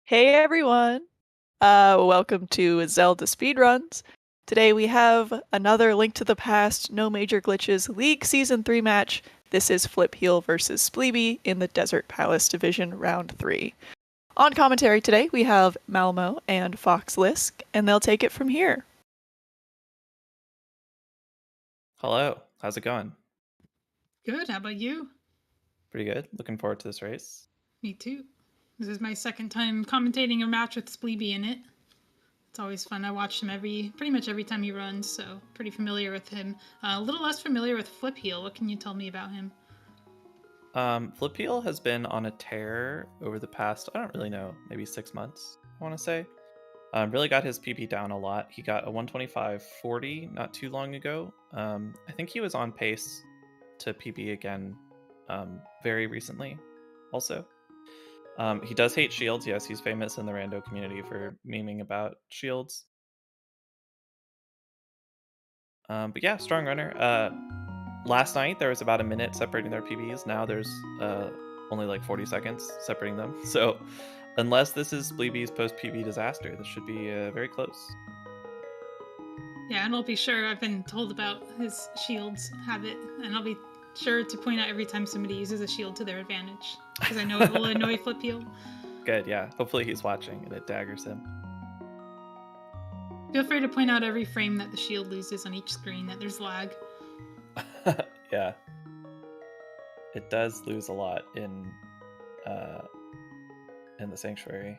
Hey everyone! Welcome to Zelda Speedruns. Today we have another Link to the Past, No Major Glitches League Season 3 match. This is Flipheal versus Spleebie in the Desert Palace Division Round 3. On commentary today we have Malmo and Fox Lisk, and they'll take it from here. Hello, how's it going? Good, how about you? Pretty good. Looking forward to this race. Me too. This is my second time commentating a match with Spleebie in it. It's always fun. I watch him pretty much every time he runs, so pretty familiar with him. A little less familiar with Flipheal. What can you tell me about him? Flipheal has been on a tear over the past, I don't really know, maybe 6 months, I want to say. Really got his PB down a lot. He got a 125.40 not too long ago. I think he was on pace to PB again very recently also. He does hate shields. Yes, he's famous in the rando community for memeing about shields. But yeah, strong runner. Last night there was about a minute separating their PBs. Now there's only like 40 seconds separating them. So unless this is Spleebie's post PB disaster, this should be very close. Yeah, and I'll be sure. I've been told about his shields habit, and I'll be sure to point out every time somebody uses a shield to their advantage, because I know it will annoy Flipheal. Good, yeah. Hopefully he's watching and it daggers him. Feel free to point out every frame that the shield loses on each screen, that there's lag. Yeah. It does lose a lot in the Sanctuary.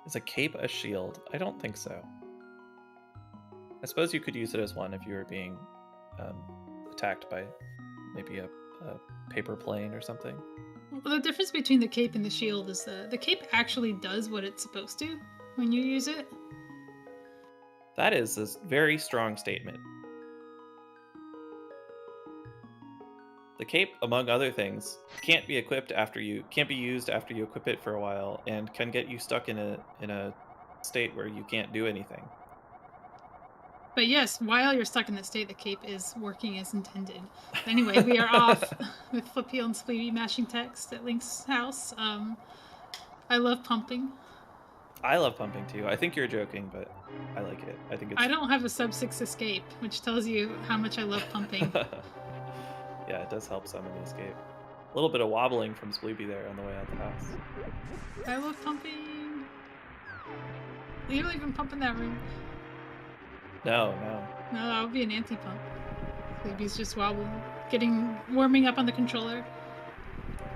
Is a cape a shield? I don't think so. I suppose you could use it as one if you were being attacked by maybe a paper plane or something. Well, the difference between the cape and the shield is the cape actually does what it's supposed to when you use it. That is a very strong statement. The cape, among other things, can't be used after you equip it for a while, and can get you stuck in a state where you can't do anything. But yes, while you're stuck in that state, the cape is working as intended. Anyway, we are off with Flipheal and Spleebie mashing text at Link's house. I love pumping. I love pumping too. I think you're joking, but I like it. I think it's. I don't have a sub 6 escape, which tells you how much I love pumping. Yeah, it does help some in the escape. A little bit of wobbling from Spleebie there on the way out the house. I love pumping. You don't even pump in that room. No. No, that would be an anti-pump. Spleebie's just wobbling, warming up on the controller.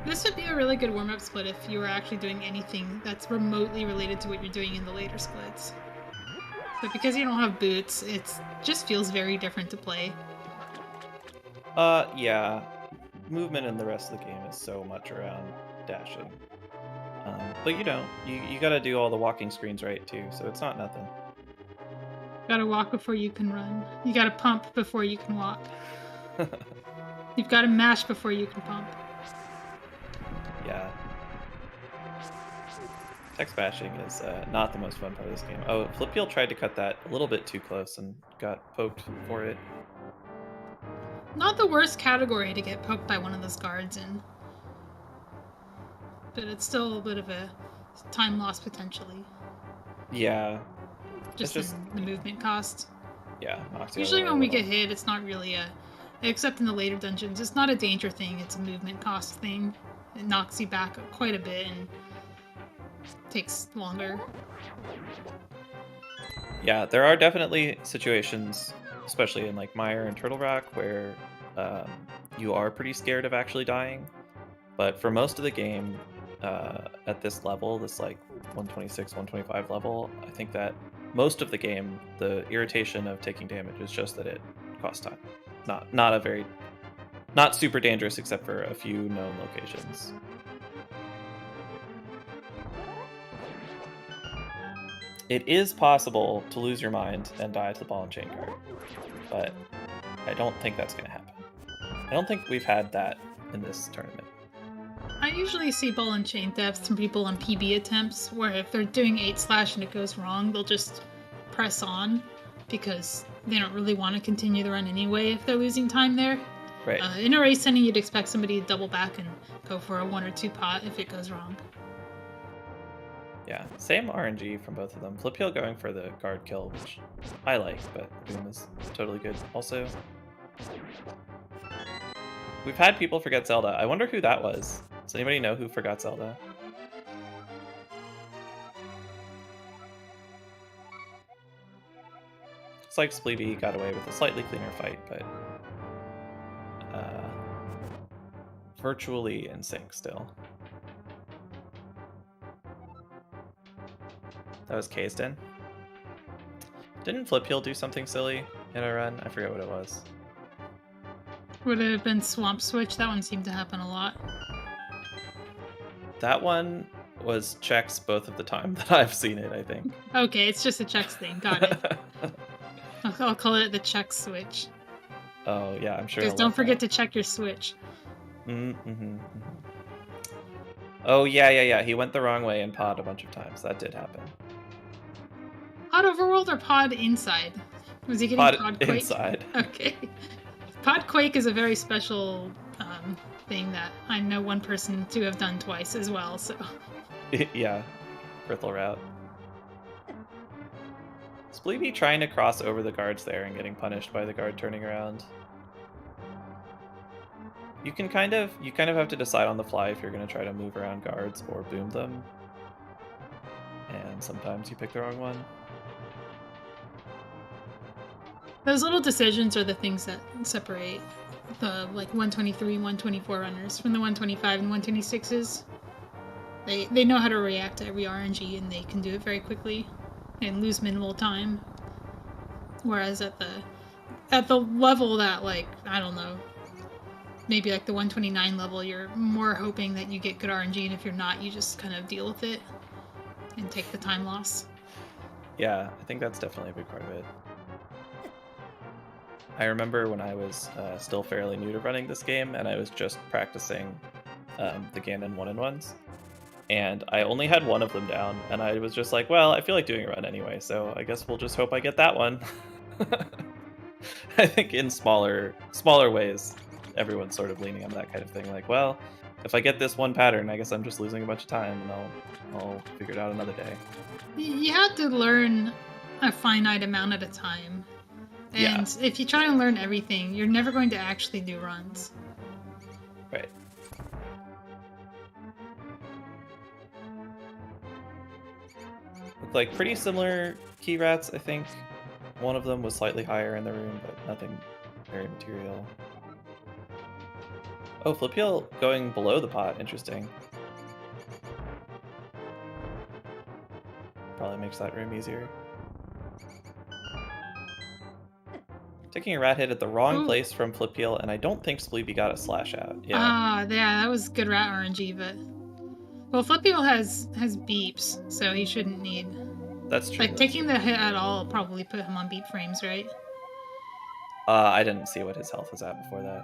This would be a really good warm-up split if you were actually doing anything that's remotely related to what you're doing in the later splits. But because you don't have boots, it just feels very different to play. Yeah. Movement in the rest of the game is so much around dashing. But you gotta do all the walking screens right too, so it's not nothing. You gotta walk before you can run. You gotta pump before you can walk. You've gotta mash before you can pump. Yeah. Text bashing is not the most fun part of this game. Oh, Flipheal tried to cut that a little bit too close and got poked for it. Not the worst category to get poked by one of those guards in. But it's still a bit of a time loss potentially. Yeah. Just the movement cost. Yeah. Usually when we get hit, it's not really except in the later dungeons, it's not a danger thing, it's a movement cost thing. It knocks you back quite a bit and takes longer. Yeah, there are definitely situations, especially in like Mire and Turtle Rock, where you are pretty scared of actually dying. But for most of the game, at this level, this like 126, 125 level, I think that most of the game, the irritation of taking damage is just that it costs time. Not super dangerous except for a few known locations. It is possible to lose your mind and die to the ball and chain guard, but I don't think that's going to happen. I don't think we've had that in this tournament. I usually see ball and chain thefts from people on PB attempts, where if they're doing 8/ and it goes wrong, they'll just press on, because they don't really want to continue the run anyway if they're losing time there. Right. In a race setting, you'd expect somebody to double back and go for a 1 or 2 pot if it goes wrong. Yeah, same RNG from both of them. Flipheal going for the guard kill, which I like, but Boom is totally good also. We've had people forget Zelda. I wonder who that was. Does anybody know who forgot Zelda? Looks like Spleebie got away with a slightly cleaner fight, but virtually in sync still. That was Kaysden. Didn't Flipheal do something silly in a run? I forget what it was. Would it have been Swamp Switch? That one seemed to happen a lot. That one was checks both of the time that I've seen it, I think. Okay, it's just a checks thing. Got it. I'll call it the check switch. Oh, yeah, I'm sure. Because don't forget to check your switch. Oh, yeah. He went the wrong way in pod a bunch of times. That did happen. Pod Overworld or Pod Inside? Was he getting Pod Quake? Inside. Okay. Pod Quake is a very special thing that I know one person to have done twice as well, so... Yeah. Brittle route. Spleebie trying to cross over the guards there and getting punished by the guard turning around. You kind of have to decide on the fly if you're going to try to move around guards or boom them. And sometimes you pick the wrong one. Those little decisions are the things that separate the 123, 124 runners from the 125 and 126s. They know how to react to every RNG and they can do it very quickly and lose minimal time. Whereas at the level that, I don't know, maybe the 129 level, you're more hoping that you get good RNG, and if you're not, you just kind of deal with it and take the time loss. Yeah, I think that's definitely a big part of it. I remember when I was still fairly new to running this game, and I was just practicing the Ganon 1-in-1s, and I only had one of them down, and I was just like, well, I feel like doing a run anyway, so I guess we'll just hope I get that one. I think in smaller ways, everyone's sort of leaning on that kind of thing, like, well, if I get this one pattern, I guess I'm just losing a bunch of time, and I'll figure it out another day. You have to learn a finite amount at a time. And if you try to learn everything, you're never going to actually do runs. Right. Look like pretty similar key rats, I think. One of them was slightly higher in the room, but nothing very material. Oh, Flipheal going below the pot. Interesting. Probably makes that room easier. Taking a rat hit at the wrong place from Flipheal, and I don't think Spleebie got a slash out. Yeah, that was good rat RNG, but... Well, Flipheal has beeps, so he shouldn't need... That's true. Taking the hit at all probably put him on beep frames, right? I didn't see what his health was at before that.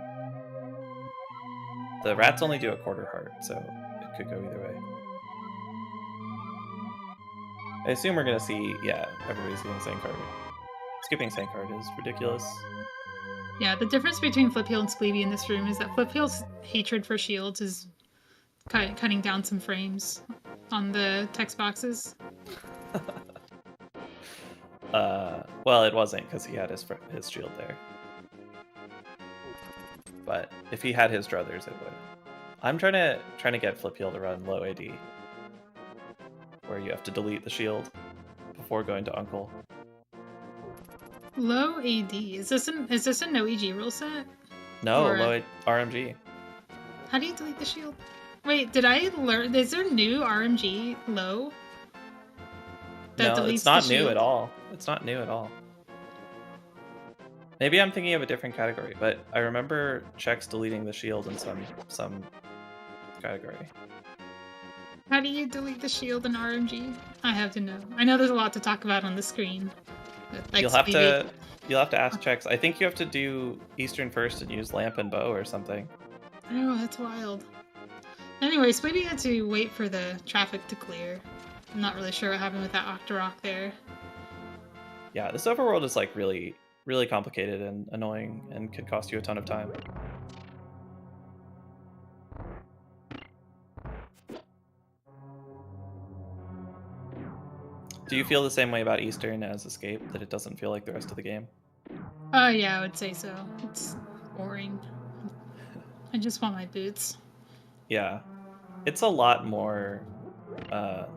The rats only do a quarter heart, so it could go either way. I assume we're gonna see, everybody's getting same card. Skipping same card is ridiculous. Yeah, the difference between Flipheal and Spleebie in this room is that Flipheal's hatred for shields is cutting down some frames on the text boxes. Well, it wasn't because he had his shield there. But if he had his druthers, it would. I'm trying to get Flipheal to run low AD, where you have to delete the shield before going to Uncle. Low AD. Is this a no EG rule set? No, low RMG. How do you delete the shield? Wait, did I learn? Is there new RMG low? No, it's not new at all. It's not new at all. Maybe I'm thinking of a different category, but I remember checks deleting the shield in some category. How do you delete the shield in RMG? I have to know. I know there's a lot to talk about on the screen. You'll have to ask checks. I think you have to do Eastern first and use lamp and bow or something. Oh, that's wild. Anyway, Spleebie had to wait for the traffic to clear. I'm not really sure what happened with that Octorok there. Yeah, this overworld is really, really complicated and annoying and could cost you a ton of time. Do you feel the same way about Eastern as Escape, that it doesn't feel like the rest of the game? Yeah, I would say so. It's boring. I just want my boots. Yeah. It's a lot more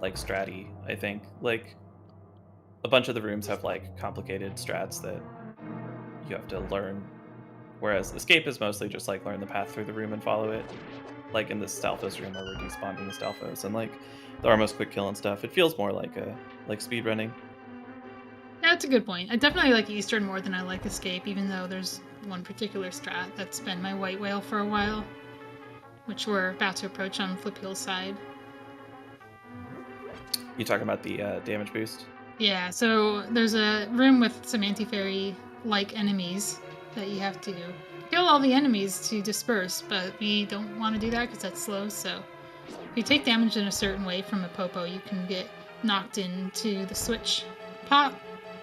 like stratty, I think. Like a bunch of the rooms have like complicated strats that you have to learn. Whereas Escape is mostly just like learn the path through the room and follow it. Like in the Stalfos room where we're despawning the Stalfos and like the almost quick kill and stuff. It feels more like speed running. That's a good point. I definitely like Eastern more than I like Escape, even though there's one particular strat that's been my white whale for a while, which we're about to approach on Flipheal's side. You talking about the damage boost? Yeah, so there's a room with some anti-fairy-like enemies that you have to kill all the enemies to disperse, but we don't want to do that because that's slow, so if you take damage in a certain way from a Popo, you can get knocked into the switch pot,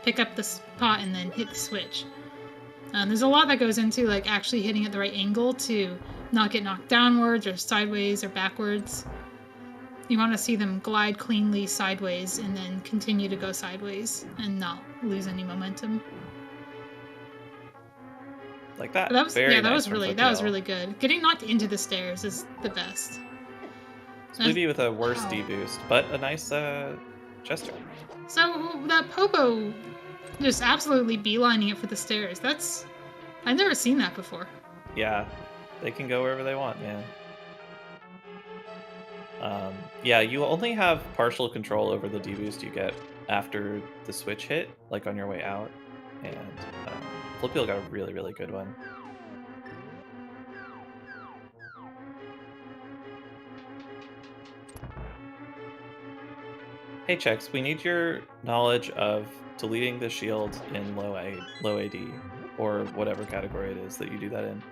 pick up the pot, and then hit the switch. There's a lot that goes into like actually hitting at the right angle to not get knocked downwards or sideways or backwards. You want to see them glide cleanly sideways and then continue to go sideways and not lose any momentum. Like that. But that was Very that nice was from really Flipheal. good. Getting knocked into the stairs is the best. Spleebie with a worse Wow. D boost, but a nice gesture. So that Popo just absolutely beelining it for the stairs. I've never seen that before. Yeah, they can go wherever they want, man. Yeah, you only have partial control over the D-boost you get after the switch hit, like on your way out. And Flipheal got a really, really good one. Hey, Chex, we need your knowledge of deleting the shield in low AD, or whatever category it is that you do that in.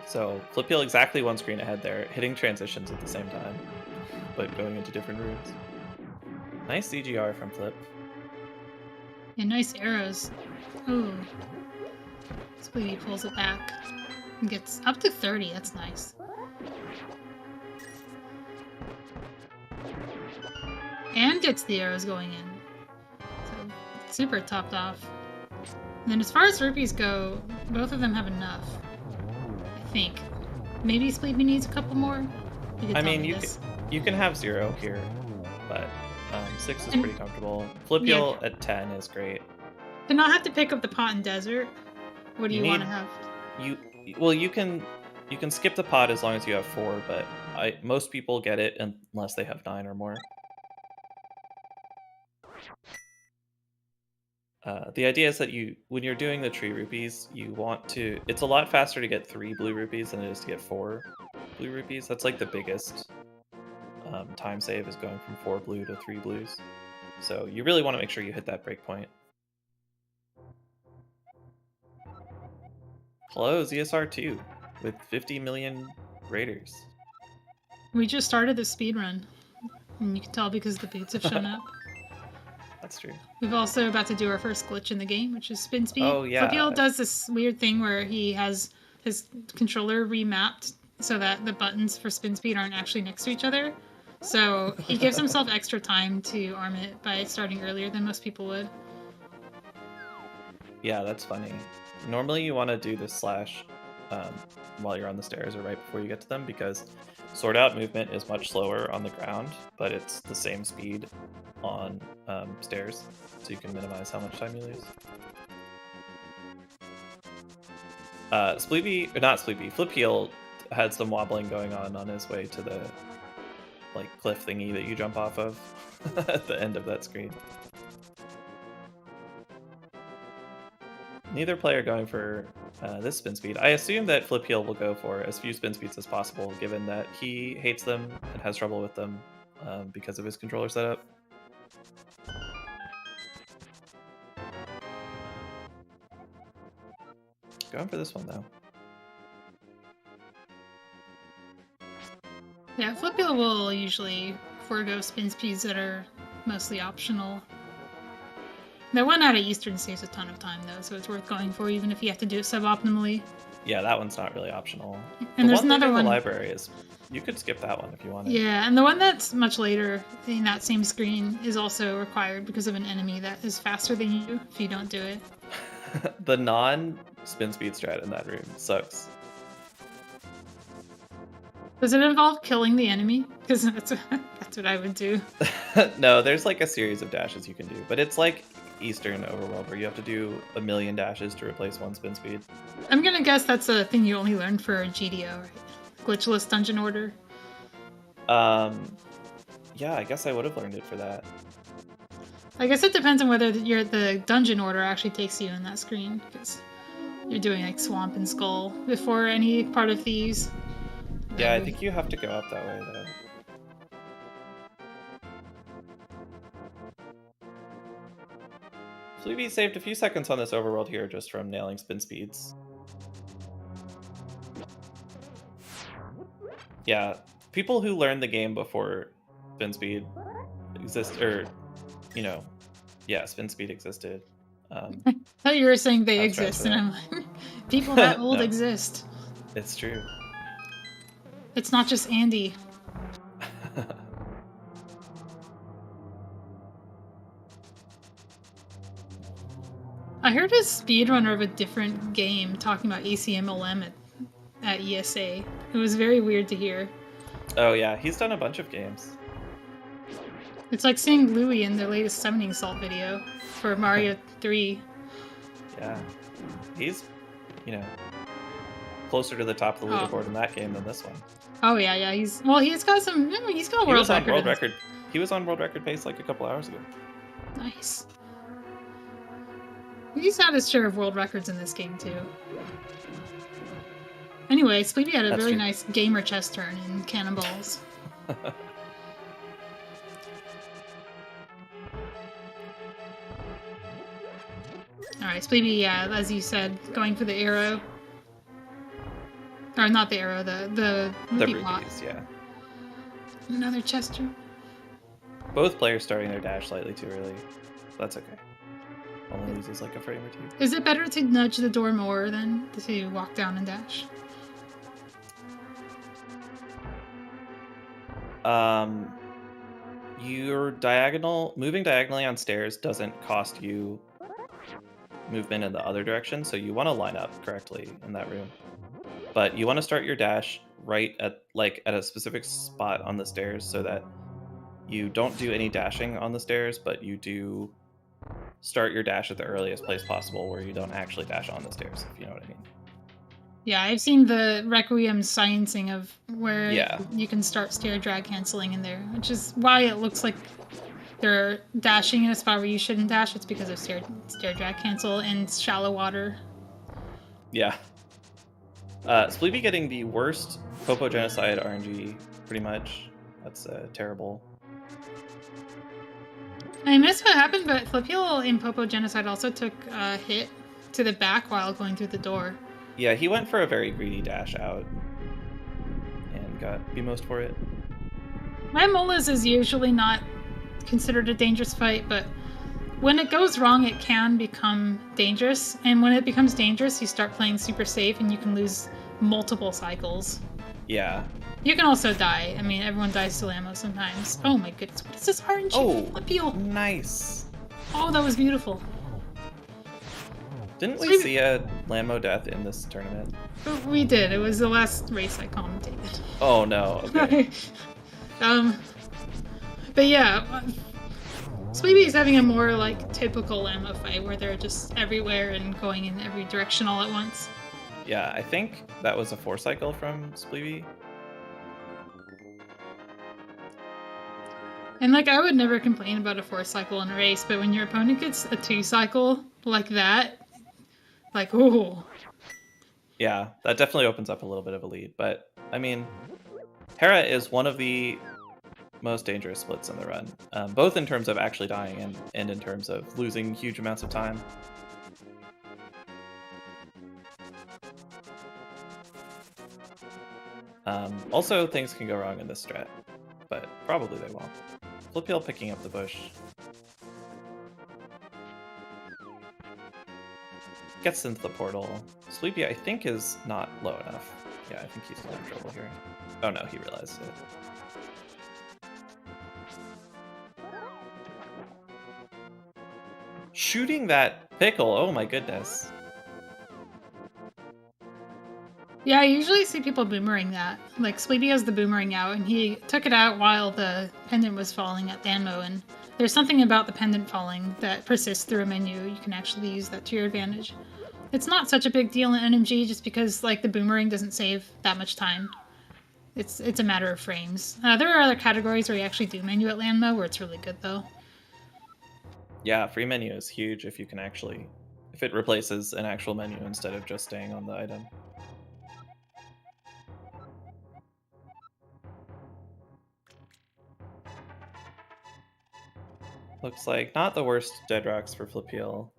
So Flipheal exactly one screen ahead there, hitting transitions at the same time, but going into different rooms. Nice CGR from Flip. Yeah, nice arrows. Ooh. Spleebie pulls it back. And gets up to 30, that's nice. And gets the arrows going in. So, super topped off. And then as far as rupees go, both of them have enough. I think. Maybe Spleebie needs a couple more? I mean, you can have 0 here, but 6 is pretty comfortable. Flipheal at 10 is great. To not have to pick up the pot in desert, what do you want to have? You can skip the pot as long as you have 4, but most people get it unless they have 9 or more. The idea is that when you're doing the tree rupees, you want to. It's a lot faster to get 3 blue rupees than it is to get 4 blue rupees. That's like the biggest time save, is going from 4 blue to 3 blues. So you really want to make sure you hit that breakpoint. Hello, ZSR2 with 50 million raiders. We just started the speedrun, and you can tell because the boots have shown up. That's true. We've also about to do our first glitch in the game, which is spin speed. Oh, yeah. Flipheal does this weird thing where he has his controller remapped so that the buttons for spin speed aren't actually next to each other. So he gives himself extra time to arm it by starting earlier than most people would. Yeah, that's funny. Normally you want to do this slash while you're on the stairs or right before you get to them, because sword out movement is much slower on the ground, but it's the same speed on stairs, so you can minimize how much time you lose. Flipheal had some wobbling going on his way to the cliff thingy that you jump off of at the end of that screen. Neither player going for this spin speed. I assume that Flipheal will go for as few spin speeds as possible, given that he hates them and has trouble with them because of his controller setup. Going for this one, though. Yeah, Flipheal will usually forego spin speeds that are mostly optional. The one out of Eastern saves a ton of time, though, so it's worth going for, even if you have to do it suboptimally. Yeah, that one's not really optional. And the there's one another in the one. library is you could skip that one if you wanted. Yeah, and the one that's much later in that same screen is also required because of an enemy that is faster than you if you don't do it. The non-spin speed strat in that room sucks. Does it involve killing the enemy? Because that's what I would do. No, there's like a series of dashes you can do, but it's like Eastern Overworld where you have to do 1,000,000 dashes to replace one spin speed. I'm gonna guess that's a thing you only learned for GDO, right? Glitchless Dungeon Order. Yeah, I guess I would have learned it for that. I guess it depends on whether the dungeon order actually takes you in that screen, because you're doing like Swamp and Skull before any part of Thieves. Yeah, I think you have to go up that way, though. Spleebie saved a few seconds on this overworld here just from nailing spin speeds. Yeah, people who learn the game before spin speed exist, or, you know, yeah, spin speed existed. I thought you were saying they That's exist, right. and I'm like, people that old No. exist. It's true. It's not just Andy. I heard a speedrunner of a different game talking about ACMLM at ESA. It was very weird to hear. Oh yeah, he's done a bunch of games. It's like seeing Louie in the latest Summoning Salt video for Mario 3. Yeah, he's, you know, closer to the top of the leaderboard in that game than this one. Oh yeah, he's got some. He's got a world record. He was on world record pace like a couple hours ago. Nice. He's had his share of world records in this game too. Anyway, Spleebie had a really nice gamer chest turn in Cannonballs. Alright, Spleebie, yeah, as you said, going for the arrow. Or not the arrow, the ruby plot. Yeah. Another chest turn. Both players starting their dash slightly too early. That's okay. Only loses like a frame or two. Is it better to nudge the door more than to walk down and dash? Moving diagonally on stairs doesn't cost you movement in the other direction, so you want to line up correctly in that room. But you want to start your dash right at a specific spot on the stairs so that you don't do any dashing on the stairs, but you do start your dash at the earliest place possible where you don't actually dash on the stairs, if you know what I mean. Yeah, I've seen the Requiem sciencing of where you can start stair drag canceling in there, which is why it looks like they're dashing in a spot where you shouldn't dash. It's because of stair drag cancel in shallow water. Yeah. Spleebie getting the worst Popo Genocide RNG, pretty much. That's terrible. I missed what happened, but Flipheal in Popo Genocide also took a hit to the back while going through the door. Yeah, he went for a very greedy dash out and got BMO'd for it. My Molas is usually not considered a dangerous fight, but when it goes wrong, it can become dangerous. And when it becomes dangerous, you start playing super safe and you can lose multiple cycles. Yeah. You can also die. I mean, everyone dies to ammo sometimes. Oh my goodness, what is this RNG? Oh, Flipheal. Nice. Oh, that was beautiful. Didn't we see a Landmo death in this tournament? We did. It was the last race I commentated. Oh no. Okay. But yeah, Spleebie is having a more like typical ammo fight where they're just everywhere and going in every direction all at once. Yeah, I think that was a 4-cycle from Spleebie. And like, I would never complain about a 4-cycle in a race, but when your opponent gets a 2-cycle like that, like, ooh. Yeah, that definitely opens up a little bit of a lead. But, I mean, Hera is one of the most dangerous splits in the run, both in terms of actually dying and in terms of losing huge amounts of time. Also, things can go wrong in this strat, but probably they won't. Flipheal picking up the bush. gets into the portal. Spleebie, I think, is not low enough. Yeah, I think he's in trouble here. Oh no, he realized it. Shooting that pickle, oh my goodness. Yeah, I usually see people boomerang that. Like, Spleebie has the boomerang out, and he took it out while the pendant was falling at Danmo, and there's something about the pendant falling that persists through a menu. You can actually use that to your advantage. It's not such a big deal in NMG just because, like, the boomerang doesn't save that much time. It's a matter of frames. There are other categories where you actually do menu at Landmo, where it's really good, though. Yeah, free menu is huge if you can actually... if it replaces an actual menu instead of just staying on the item. Looks like not the worst dead rocks for Flipheal.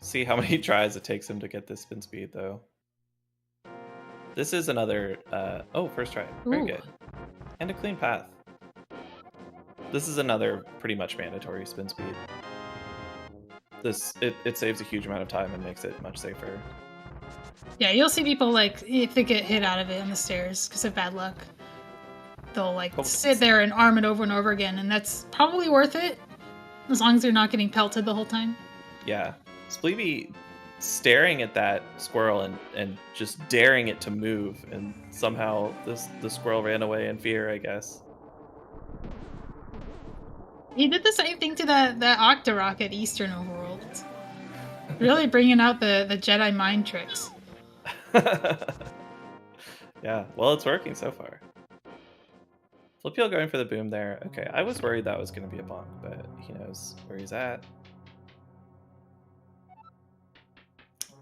See how many tries it takes him to get this spin speed, though. This is another... oh, first try. Very good. And a clean path. This is another pretty much mandatory spin speed. It saves a huge amount of time and makes it much safer. Yeah, you'll see people, like, if they get hit out of it on the stairs because of bad luck, they'll, like, sit there and arm it over and over again, and that's probably worth it, as long as they're not getting pelted the whole time. Yeah. Spleebie staring at that squirrel and just daring it to move, and somehow the squirrel ran away in fear, I guess. He did the same thing to that Octorok at Eastern Overworld. Really bringing out the Jedi mind tricks. Yeah, well, it's working so far. Flipheal going for the boom there. Okay, I was worried that was going to be a bonk, but he knows where he's at.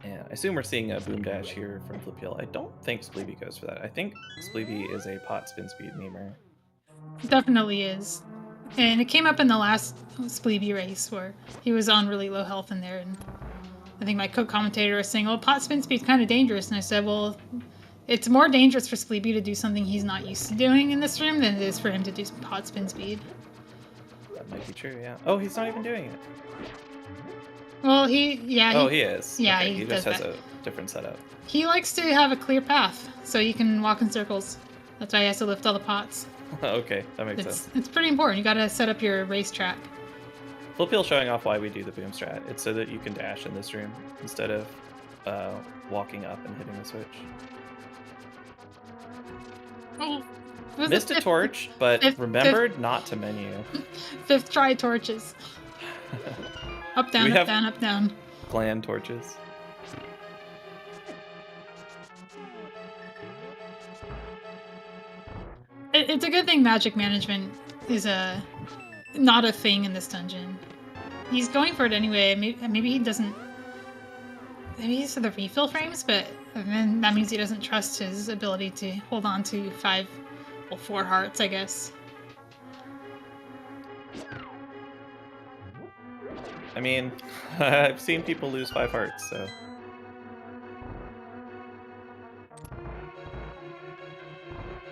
And I assume we're seeing a boom dash here from Flipheal. I don't think Spleebie goes for that. I think Spleebie is a pot spin speed memer. Definitely is. And it came up in the last Spleebie race where he was on really low health in there, and I think my co-commentator was saying, well, pot spin speed's kind of dangerous, and I said, well, it's more dangerous for Spleebie to do something he's not used to doing in this room than it is for him to do some pot spin speed. That might be true, yeah. Oh, he's not even doing it. Well, he is. Yeah, okay, he just has a different setup. He likes to have a clear path, so he can walk in circles. That's why he has to lift all the pots. Okay, that makes sense. It's pretty important. You gotta set up your racetrack. Flipheal showing off why we do the boom strat. It's so that you can dash in this room instead of walking up and hitting the switch. Oh, missed a torch, but remembered not to menu. Fifth try torches. Up, down, up, down, up, down. Clan torches. It's a good thing magic management is not a thing in this dungeon. He's going for it anyway. Maybe he doesn't... Maybe he's for the refill frames, but then that means he doesn't trust his ability to hold on to 4 hearts, I guess. I mean, I've seen people lose 5 hearts, so...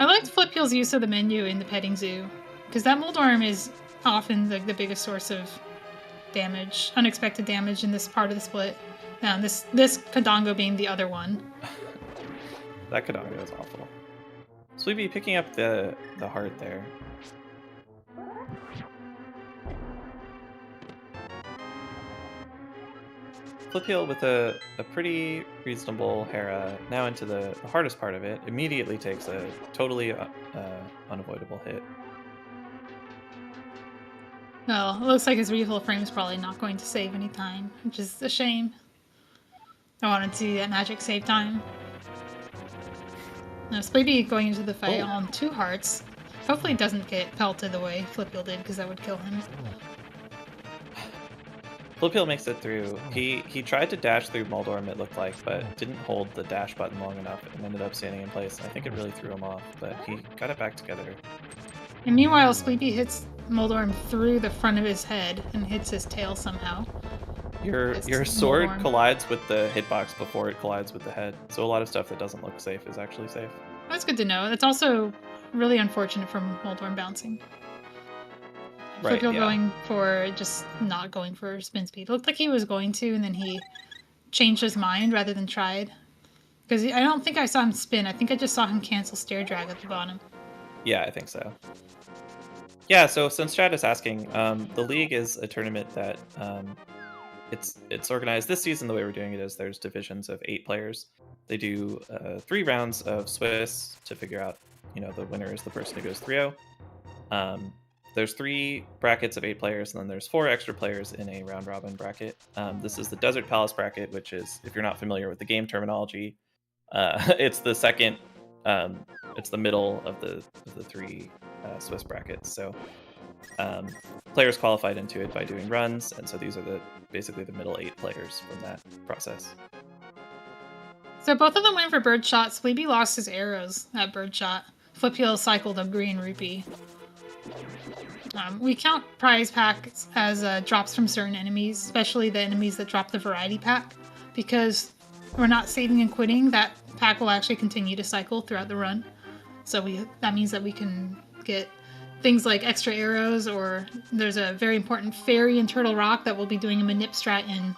I liked Flipheal's use of the menu in the petting zoo, because that Moldorm is often the biggest source of damage, unexpected damage in this part of the split. Now, this Kadongo being the other one. That Kadongo is awful. Spleebie picking up the heart there. Flipheal with a pretty reasonable Hera, now into the hardest part of it, immediately takes a totally unavoidable hit. Well, it looks like his refill frame is probably not going to save any time, which is a shame. I wanted to see that magic save time. Now, Spleebie going into the fight on 2 hearts. Hopefully it doesn't get pelted the way Flipheal did, because that would kill him. Flipheal makes it through. He tried to dash through Moldorm, it looked like, but didn't hold the dash button long enough and ended up standing in place. I think it really threw him off, but he got it back together. And meanwhile, Spleebie hits Moldorm through the front of his head and hits his tail somehow. Your sword collides with the hitbox before it collides with the head, so a lot of stuff that doesn't look safe is actually safe. That's good to know. It's also really unfortunate from Moldorm bouncing. Right, Flipheal yeah. going for just not going for spin speed. It looked like he was going to, and then he changed his mind rather than tried. Because I don't think I saw him spin. I think I just saw him cancel stair drag at the bottom. Yeah, I think so. Yeah, so since Chad is asking, the league is a tournament that it's organized this season. The way we're doing it is there's divisions of 8 players. They do 3 rounds of Swiss to figure out, the winner is the person who goes 3-0. There's 3 brackets of 8 players, and then there's 4 extra players in a round robin bracket. This is the Desert Palace bracket, which is, if you're not familiar with the game terminology, it's the second, it's the middle of the 3 Swiss brackets. So players qualified into it by doing runs, and so these are basically the middle 8 players from that process. So both of them went for birdshot. Spleebie lost his arrows at birdshot. Flipheal cycled a green rupee. We count prize packs as drops from certain enemies, especially the enemies that drop the variety pack, because we're not saving and quitting. That pack will actually continue to cycle throughout the run. So that means that we can get things like extra arrows, or there's a very important fairy in Turtle Rock that will be doing a manip strat in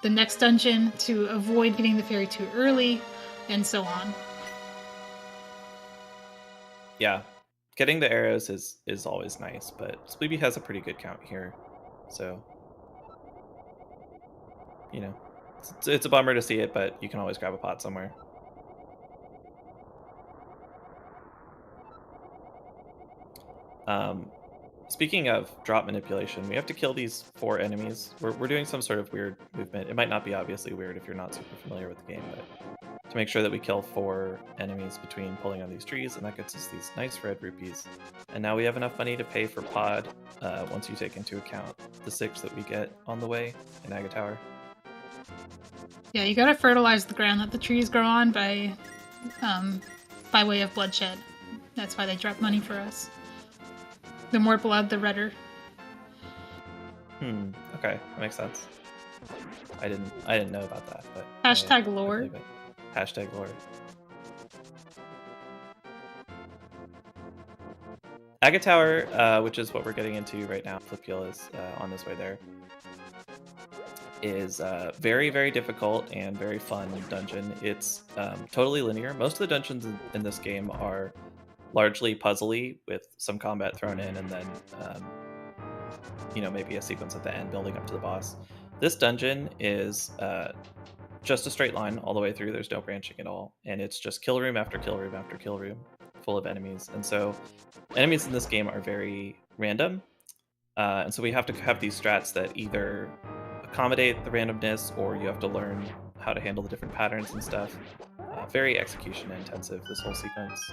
the next dungeon to avoid getting the fairy too early, and so on. Yeah, getting the arrows is always nice, but Spleebie has a pretty good count here, so it's a bummer to see it, but you can always grab a pot somewhere. Speaking of drop manipulation, we have to kill these 4 enemies. We're doing some sort of weird movement. It might not be obviously weird if you're not super familiar with the game, but to make sure that we kill 4 enemies between pulling on these trees, and that gets us these nice red rupees. And now we have enough money to pay for pod, once you take into account the 6 that we get on the way in Aga Tower. Yeah, you gotta fertilize the ground that the trees grow on by way of bloodshed. That's why they drop money for us. The more blood, the redder. Okay, that makes sense. I didn't know about that, but Hashtag lore. Hashtag lore. Aga Tower, which is what we're getting into right now, Flipheal is on his way there, is very, very difficult and very fun dungeon. It's totally linear. Most of the dungeons in this game are largely puzzly with some combat thrown in, and then maybe a sequence at the end building up to the boss. This dungeon is just a straight line all the way through. There's no branching at all, and it's just kill room after kill room after kill room full of enemies. And so enemies in this game are very random, and so we have to have these strats that either accommodate the randomness, or you have to learn how to handle the different patterns and stuff. Very execution intensive, this whole sequence.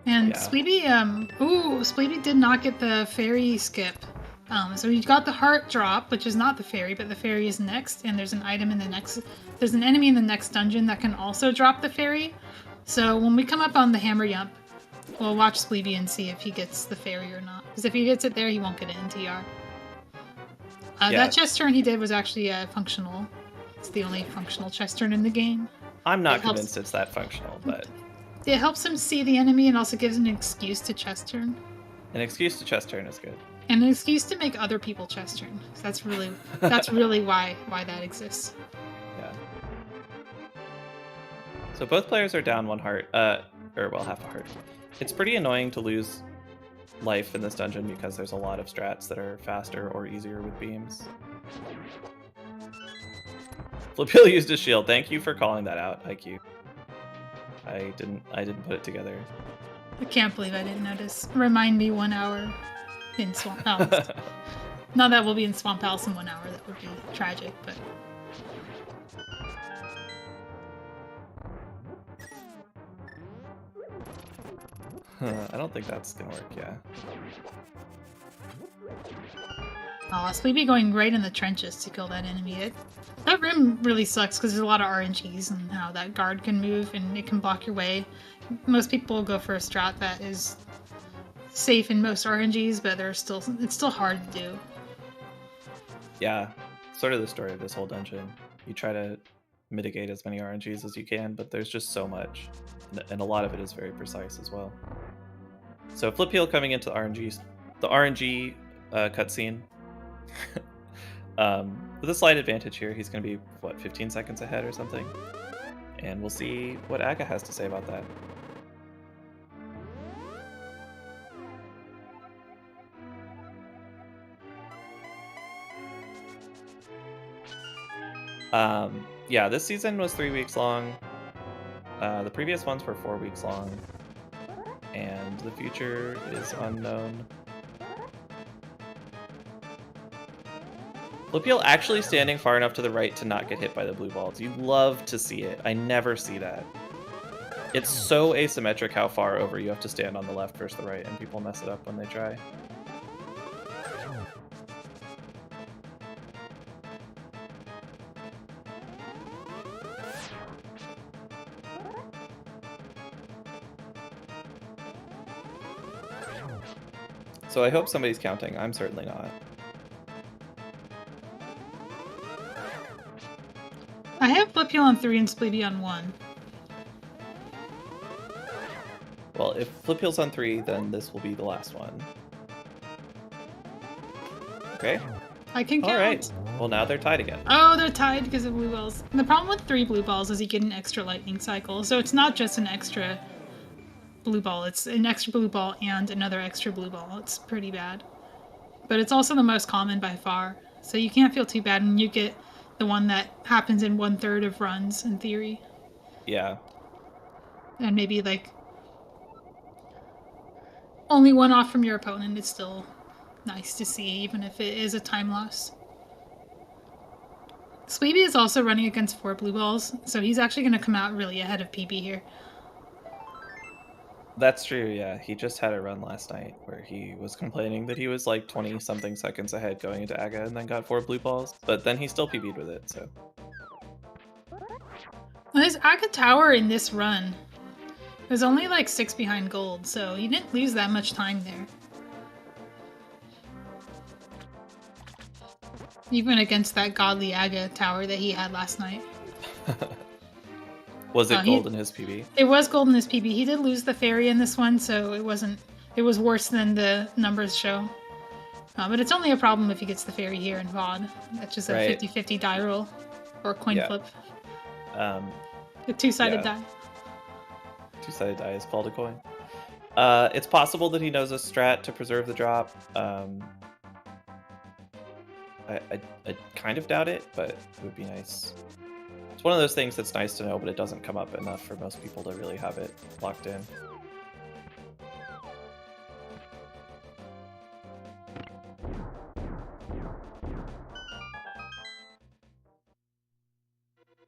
And Yeah. Spleebie did not get the fairy skip. So he got the heart drop, which is not the fairy, but the fairy is next, and there's an enemy in the next dungeon that can also drop the fairy. So when we come up on the hammer yump, we'll watch Spleebie and see if he gets the fairy or not. Because if he gets it there, he won't get it in TR. That chest turn he did was actually functional. It's the only functional chest turn in the game. I'm not convinced it's that functional, but it helps him see the enemy and also gives an excuse to chest turn. An excuse to chest turn is good. And an excuse to make other people chest turn. So that's really why that exists. Yeah. So both players are down 1 heart, half a heart. It's pretty annoying to lose life in this dungeon because there's a lot of strats that are faster or easier with beams. Flipheal used his shield. Thank you for calling that out, IQ. I didn't put it together. I can't believe I didn't notice. Remind me 1 hour in Swamp Palace. Not that we'll be in Swamp Palace in 1 hour. That would be tragic, but... I don't think that's gonna work, yeah. Oh, Spleebie going right in the trenches to kill that enemy. That room really sucks because there's a lot of RNGs and how that guard can move and it can block your way. Most people go for a strat that is safe in most RNGs, but it's still hard to do. Yeah, sort of the story of this whole dungeon. You try to mitigate as many RNGs as you can, but there's just so much, and a lot of it is very precise as well. So Flipheal coming into the RNG cutscene. With a slight advantage here, he's going to be, what, 15 seconds ahead or something? And we'll see what Aga has to say about that. Yeah, this season was 3 weeks long. The previous ones were 4 weeks long. And the future is unknown. Flipheal actually standing far enough to the right to not get hit by the blue balls. You love to see it. I never see that. It's so asymmetric how far over you have to stand on the left versus the right, and people mess it up when they try. So I hope somebody's counting. I'm certainly not. I have Flipheal on 3 and Spleebie on 1. Well, if Flipheal's on 3, then this will be the last one. Okay. I can count. All right. Well, now they're tied again. Oh, they're tied because of blue balls. And the problem with 3 blue balls is you get an extra lightning cycle. So it's not just an extra blue ball. It's an extra blue ball and another extra blue ball. It's pretty bad. But it's also the most common by far. So you can't feel too bad when you get the one that happens in 1/3 of runs, in theory. Yeah. And maybe, like, only one off from your opponent is still nice to see, even if it is a time loss. Spleebie is also running against 4 blue balls, so he's actually going to come out really ahead of PB here. That's true, yeah. He just had a run last night where he was complaining that he was like 20-something seconds ahead going into Aga and then got 4 blue balls, but then he still PB'd with it, so. Well, his Aga tower in this run was only like 6 behind gold, so he didn't lose that much time there. Even against that godly Aga tower that he had last night. Was it gold in his PB? It was gold in his PB. He did lose the fairy in this one, so it was worse than the numbers show. But it's only a problem if he gets the fairy here in VOD. That's just a 50-50 die roll. Or coin flip. A two-sided die. Two-sided die is called a coin. It's possible that he knows a strat to preserve the drop. I kind of doubt it, but it would be nice. It's one of those things that's nice to know, but it doesn't come up enough for most people to really have it locked in.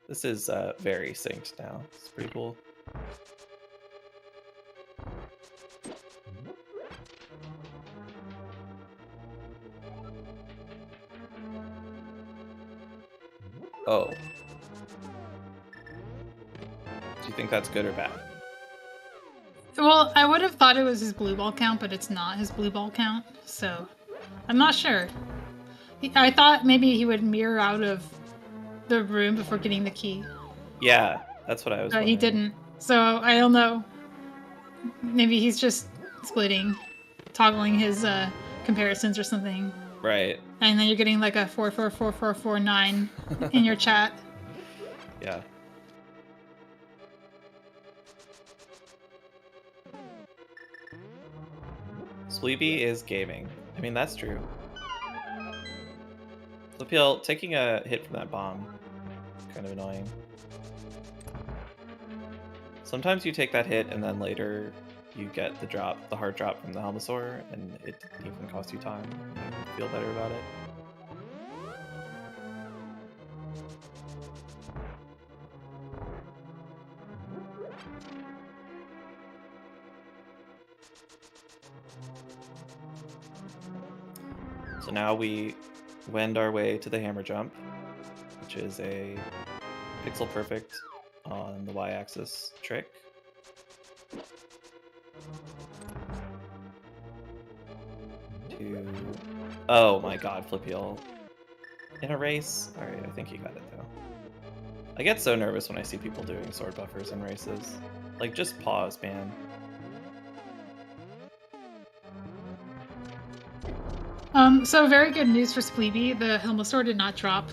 This is very synced now. It's pretty cool. Oh. Do you think that's good or bad? Well, I would have thought it was his blue ball count, but it's not his blue ball count, so I'm not sure. I thought maybe he would mirror out of the room before getting the key. Yeah, that's what I was wondering. He didn't, so I don't know. Maybe he's just splitting, toggling his comparisons or something. Right. And then you're getting like a 444449 in your chat. Yeah. Spleebie is gaming. I mean, that's true. Flipheal taking a hit from that bomb. Kind of annoying. Sometimes you take that hit and then later you get the drop, the hard drop from the Helmosaur, and it didn't even cost you time. You feel better about it. So now we wend our way to the hammer jump, which is a pixel perfect on the y-axis trick. Oh my god, Flipheal. In a race? Alright, I think he got it though. I get so nervous when I see people doing sword buffers in races. Like, just pause, man. So very good news for Spleebie. The Helmosaur did not drop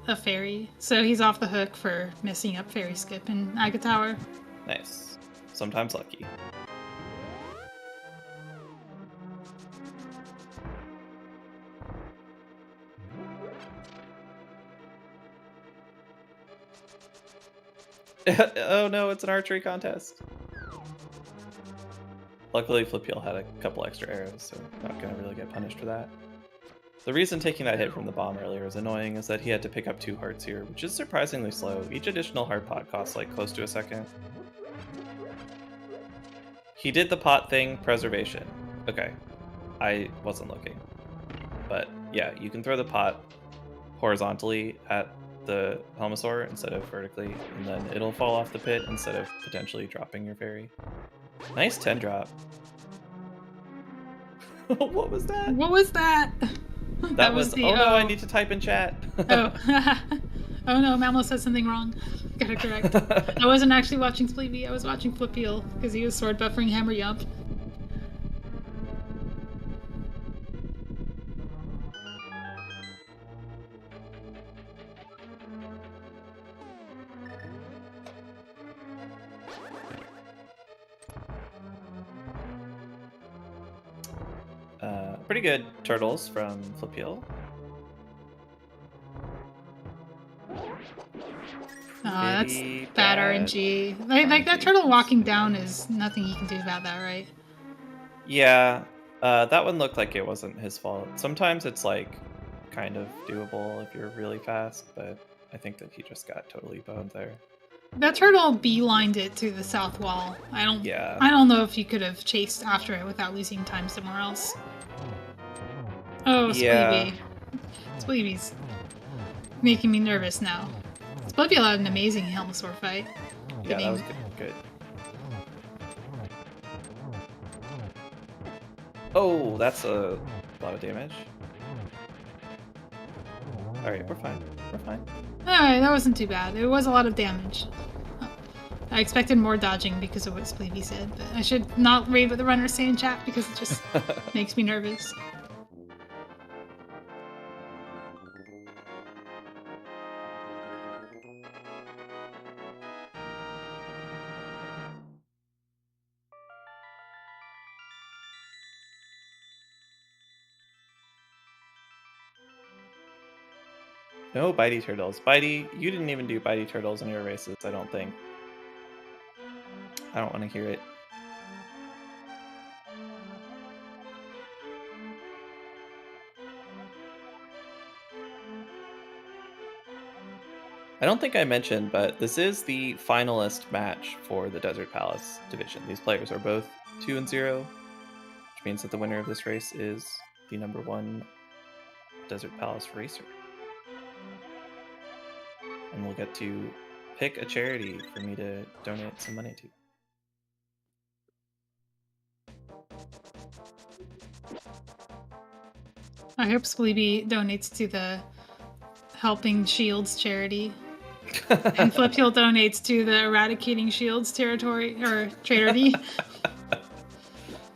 a fairy, so he's off the hook for messing up Fairy Skip in Agate Tower. Nice. Sometimes lucky. Oh no, it's an archery contest. Luckily, Flipheal had a couple extra arrows, so not gonna really get punished for that. The reason taking that hit from the bomb earlier is annoying is that he had to pick up 2 hearts here, which is surprisingly slow. Each additional heart pot costs like close to a second. He did the pot thing, preservation. Okay, I wasn't looking. But yeah, you can throw the pot horizontally at the Helmosaur instead of vertically, and then it'll fall off the pit instead of potentially dropping your fairy. Nice 10 drop. What was that? What was that? That was the, oh no, I need to type in chat. Oh. Oh no, Mamlo said something wrong. Gotta correct. I wasn't actually watching Spleebie, I was watching Flipheal because he was sword buffering Hammer Yump. Pretty good turtles from Flipheal. That's bad RNG. Like that turtle walking down is nothing he can do about that, right? Yeah, that one looked like it wasn't his fault. Sometimes it's like kind of doable if you're really fast, but I think that he just got totally boned there. That turtle beelined it to the south wall. I don't know if you could have chased after it without losing time somewhere else. Oh, Spleebie. Spleebie's making me nervous now. Spleebie had an amazing Helmosaur fight. Yeah, that was good. Oh, that's a lot of damage. Alright, we're fine. We're fine. Alright, that wasn't too bad. It was a lot of damage. I expected more dodging because of what Spleebie said, but I should not read what the runners say in chat because it just makes me nervous. No bitey turtles. Bitey, you didn't even do bitey turtles in your races, I don't think. I don't want to hear it. I don't think I mentioned, but this is the finalist match for the Desert Palace division. These players are both 2-0, which means that the winner of this race is the #1 Desert Palace racer. And we'll get to pick a charity for me to donate some money to. I hope Spleebie donates to the Helping Shields charity. And Flipheal donates to the Eradicating Shields territory or charity.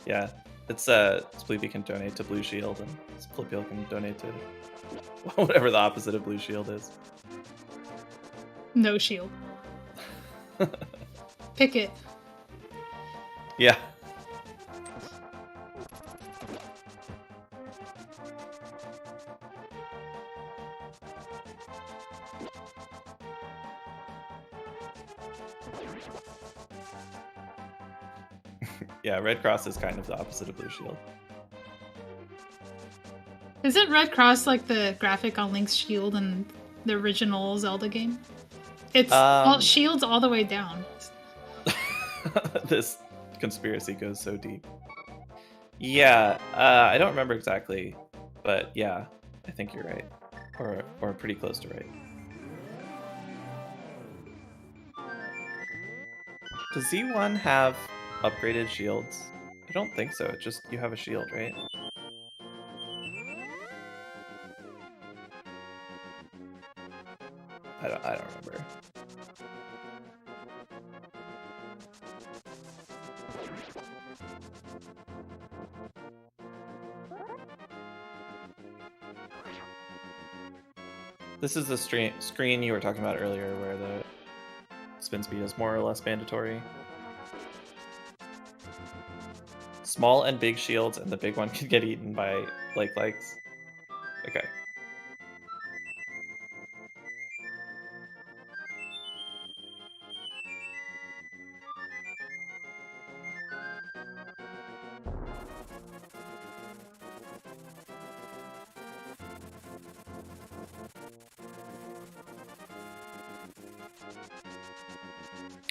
Yeah, it's Spleebie can donate to Blue Shield, and Flipheal can donate to whatever the opposite of Blue Shield is. No shield. Pick it. Yeah. Yeah, Red Cross is kind of the opposite of Blue Shield. Isn't Red Cross like the graphic on Link's shield in the original Zelda game? It's shields all the way down. This conspiracy goes so deep. Yeah, I don't remember exactly, but yeah, I think you're right, or pretty close to right. Does Z1 have upgraded shields? I don't think so. It's just you have a shield, right? I don't remember. This is the screen you were talking about earlier where the spin speed is more or less mandatory. Small and big shields, and the big one can get eaten by Lake Likes. Okay.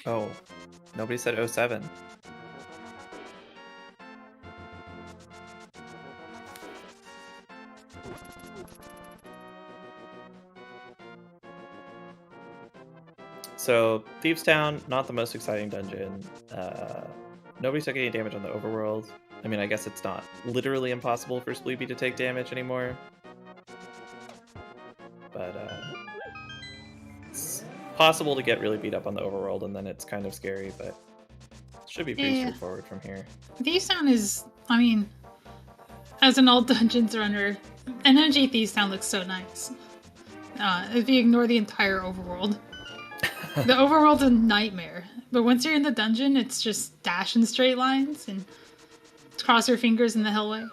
Oh, nobody said 07. So, Thieves Town, not the most exciting dungeon. Nobody took any damage on the overworld. I mean, I guess it's not literally impossible for Spleebie to take damage anymore. But it's possible to get really beat up on the overworld, and then it's kind of scary, but it should be pretty straightforward from here. Thieves Town is, I mean, as an all dungeons runner, NMG Thieves Town looks so nice. If you ignore the entire overworld. The overworld's a nightmare, but once you're in the dungeon, it's just dash in straight lines and cross your fingers in the hellway.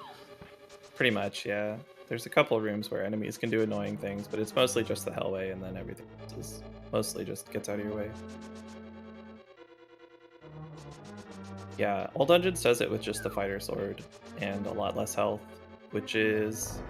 Pretty much, yeah. There's a couple of rooms where enemies can do annoying things, but it's mostly just the hellway, and then everything else is mostly just gets out of your way. Yeah, all dungeons does it with just the fighter sword and a lot less health, which is...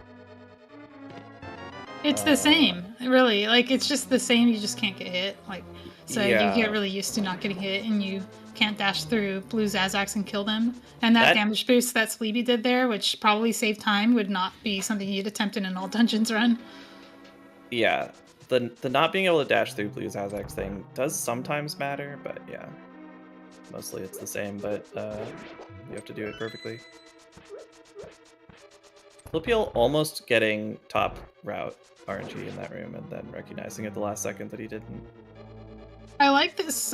It's the same, really. Like, it's just the same, you just can't get hit. Like, so yeah. You get really used to not getting hit, and you can't dash through blue Zazacs and kill them. And that damage boost that Spleebie did there, which probably saved time, would not be something you'd attempt in an all dungeons run. Yeah, the not being able to dash through blue Zazacs thing does sometimes matter, but yeah. Mostly it's the same, but you have to do it perfectly. Flipheal almost getting top route RNG in that room and then recognizing at the last second that he didn't. I like this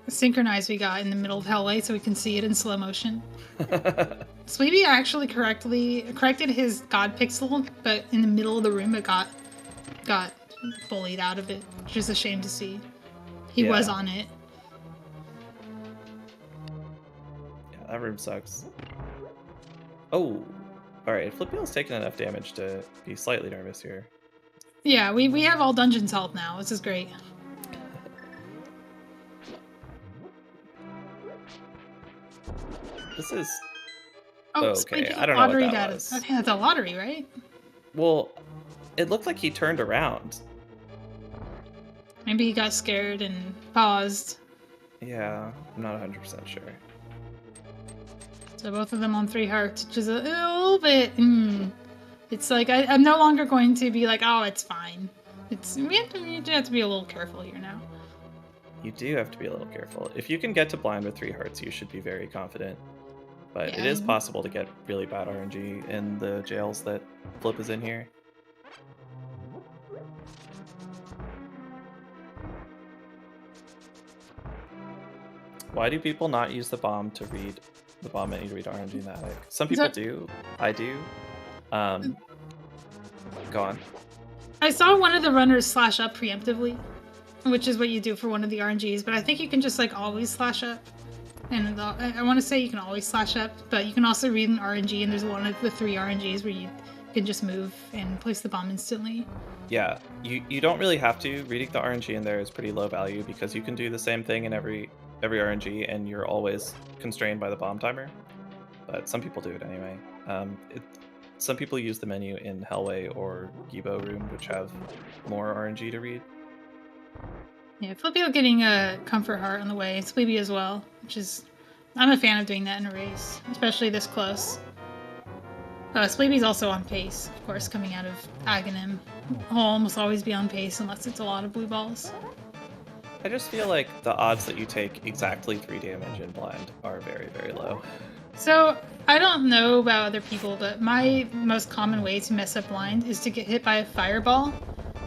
synchronize we got in the middle of Hellway so we can see it in slow motion. Spleebie actually corrected his god pixel, but in the middle of the room it got bullied out of it, which is a shame to see. He was on it. Yeah, that room sucks. Oh. Alright, Flipheal's taken enough damage to be slightly nervous here. Yeah, we have all dungeons health now. This is great. This is... okay, I don't know what that was. I think that's a lottery, right? Well, it looked like he turned around. Maybe he got scared and paused. Yeah, I'm not 100% sure. So both of them on 3 hearts, which is a little bit... It's like, I'm no longer going to be like, oh, it's fine. You have to be a little careful here now. You do have to be a little careful. If you can get to blind with 3 hearts, you should be very confident. But it is possible to get really bad RNG in the jails that Flip is in here. Why do people not use the bomb to read the bomb menu to read RNG in the attic? Some people do. I do. Go on. I saw one of the runners slash up preemptively, which is what you do for one of the RNGs, but I think you can just like always slash up. And I want to say you can always slash up, but you can also read an RNG, and there's one of the 3 RNGs where you can just move and place the bomb instantly. Yeah, you don't really have to. Reading the RNG in there is pretty low value because you can do the same thing in every RNG, and you're always constrained by the bomb timer. But some people do it anyway. Some people use the menu in Hellway or Gibo Room, which have more RNG to read. Yeah, Flipheal getting a comfort heart on the way. Spleebie as well, which is... I'm a fan of doing that in a race, especially this close. Spleebie's also on pace, of course, coming out of Aghanim. He'll almost always be on pace unless it's a lot of blue balls. I just feel like the odds that you take exactly 3 damage in blind are very, very low. So, I don't know about other people, but my most common way to mess up blind is to get hit by a fireball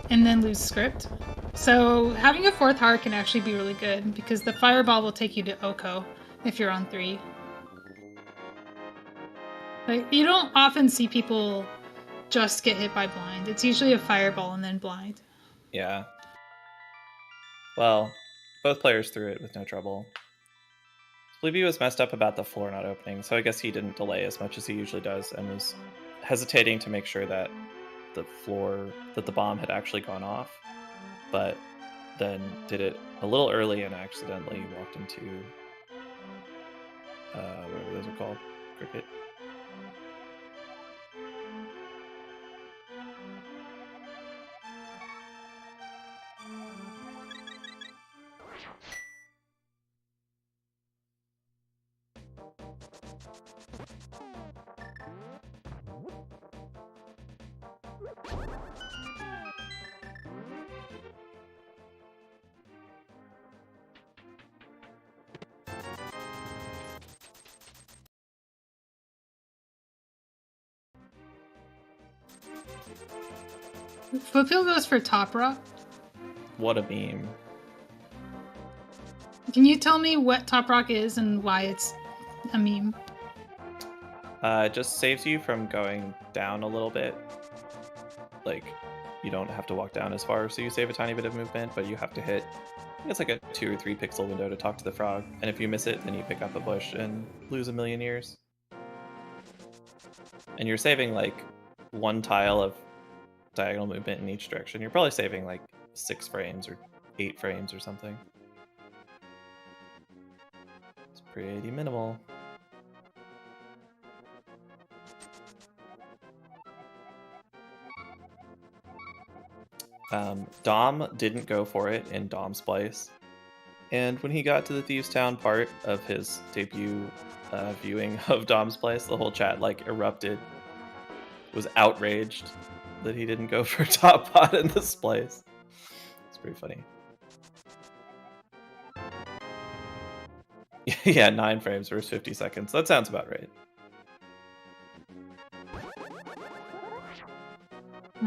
and then lose script. So, having a 4th heart can actually be really good because the fireball will take you to Oko if you're on 3. Like, you don't often see people just get hit by blind. It's usually a fireball and then blind. Yeah. Well, both players threw it with no trouble. Spleebie was messed up about the floor not opening, so I guess he didn't delay as much as he usually does and was hesitating to make sure that the bomb had actually gone off, but then did it a little early and accidentally walked into whatever those are called, cricket. Flipheal goes for top rock. What a meme. Can you tell me what top rock is and why it's a meme? It just saves you from going down a little bit. Like, you don't have to walk down as far, so you save a tiny bit of movement, but you have to hit, I think it's like a 2 or 3 pixel window to talk to the frog, and if you miss it, then you pick up a bush and lose a million years. And you're saving like 1 tile of diagonal movement in each direction. You're probably saving like 6 frames or 8 frames or something. It's pretty minimal. Dom didn't go for it in Dom's place, and when he got to the Thieves Town part of his debut viewing of Dom's place, the whole chat like erupted, was outraged that he didn't go for top pot in this place. It's pretty funny. Yeah, 9 frames versus 50 seconds. That sounds about right.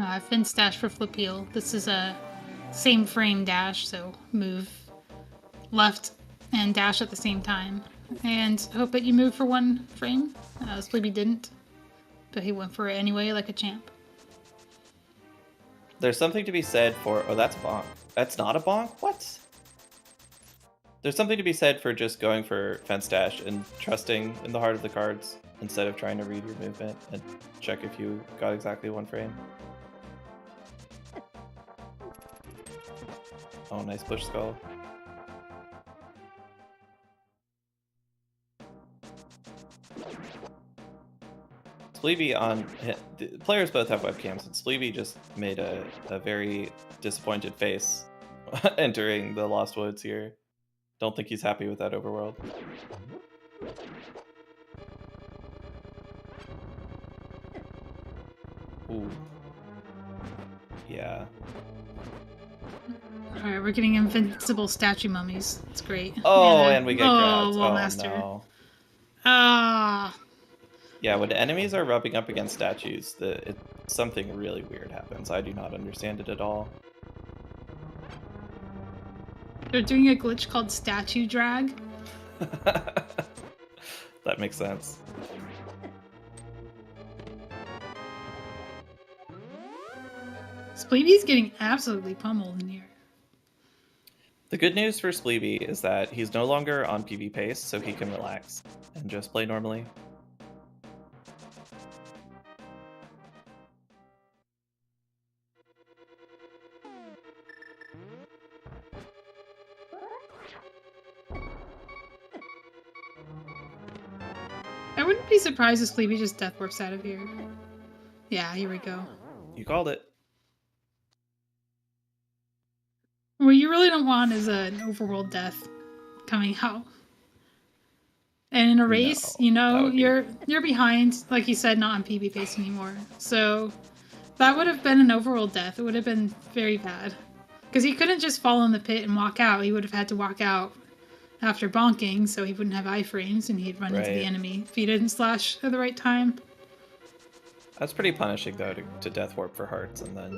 I've been stashed for Flipheal. This is a same frame dash, so move left and dash at the same time. And hope that you move for 1 frame. Spleebie didn't, but he went for it anyway like a champ. There's something to be said for... Oh, that's a bonk. That's not a bonk? What? There's something to be said for just going for fence dash and trusting in the heart of the cards instead of trying to read your movement and check if you got exactly 1 frame. Oh, nice push skull. Spleebie on... The players both have webcams, and Spleebie just made a very disappointed face entering the Lost Woods here. Don't think he's happy with that overworld. Ooh. Yeah. Alright, we're getting invincible statue mummies. It's great. Oh, and we get crowds. Wall Oh, master. no. Ah. Yeah, when enemies are rubbing up against statues, something really weird happens. I do not understand it at all. They're doing a glitch called statue drag. That makes sense. Spleebie's getting absolutely pummeled in here. The good news for Spleebie is that he's no longer on PB pace, so he can relax and just play normally. I wouldn't be surprised if Spleebie just death warps out of here. Yeah, here we go. You called it. What you really don't want is an overworld death coming out. And in a race, No, you know, that would be- you're behind, like you said, not on PB pace anymore. So that would have been an overworld death. It would have been very bad. Because he couldn't just fall in the pit and walk out. He would have had to walk out after bonking, so he wouldn't have iframes and he'd run into the Right. enemy if he didn't slash at the right time. That's pretty punishing, though, to death warp for hearts and then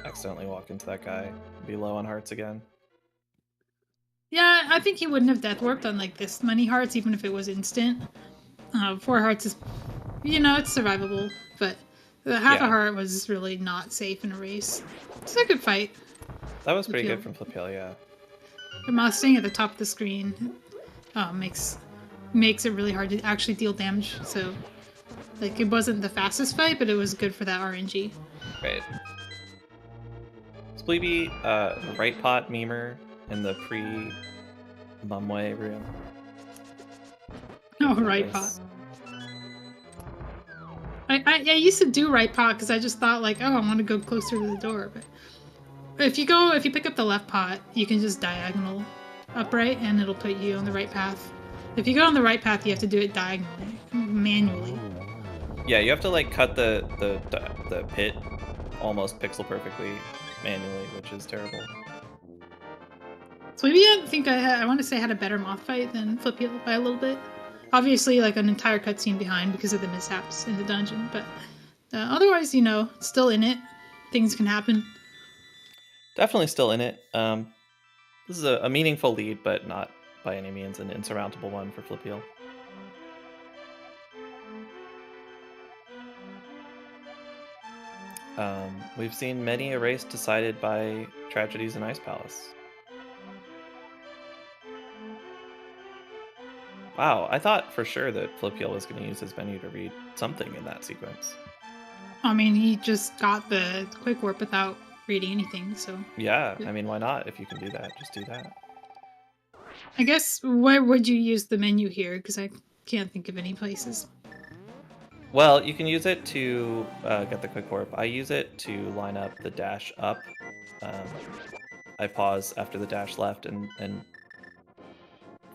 accidentally walk into that guy and be low on hearts again. Yeah, I think he wouldn't have death warped on like this many hearts, even if it was instant. 4 hearts is, you know, it's survivable, but The half a Yeah. heart was really not safe in a race. It's a good fight. That was pretty Flipheal. good from Flipheal, yeah. The mouse staying at the top of the screen makes it really hard to actually deal damage. So, like, it wasn't the fastest fight, but it was good for that RNG. Right. Spleebie, right pot memer in the pre-Mumway room. Oh, right pot. I used to do right pot because I just thought like, oh, I want to go closer to the door. But if you pick up the left pot, you can just diagonal upright and it'll put you on the right path. If you go on the right path, you have to do it diagonally, manually. Yeah, you have to like cut the pit almost pixel perfectly manually, which is terrible. So maybe I think I want to say I had a better moth fight than Flipheal by a little bit. Obviously, like an entire cutscene behind because of the mishaps in the dungeon, but otherwise, still in it. Things can happen. Definitely still in it. This is a meaningful lead, but not by any means an insurmountable one for Flipheal. We've seen many a race decided by tragedies in Ice Palace. Wow, I thought for sure that Flipheal was going to use his menu to read something in that sequence. I mean, he just got the quick warp without reading anything, so... Yeah, I mean, why not? If you can do that, just do that. I guess, where would you use the menu here? Because I can't think of any places. Well, you can use it to get the quick warp. I use it to line up the dash up. I pause after the dash left and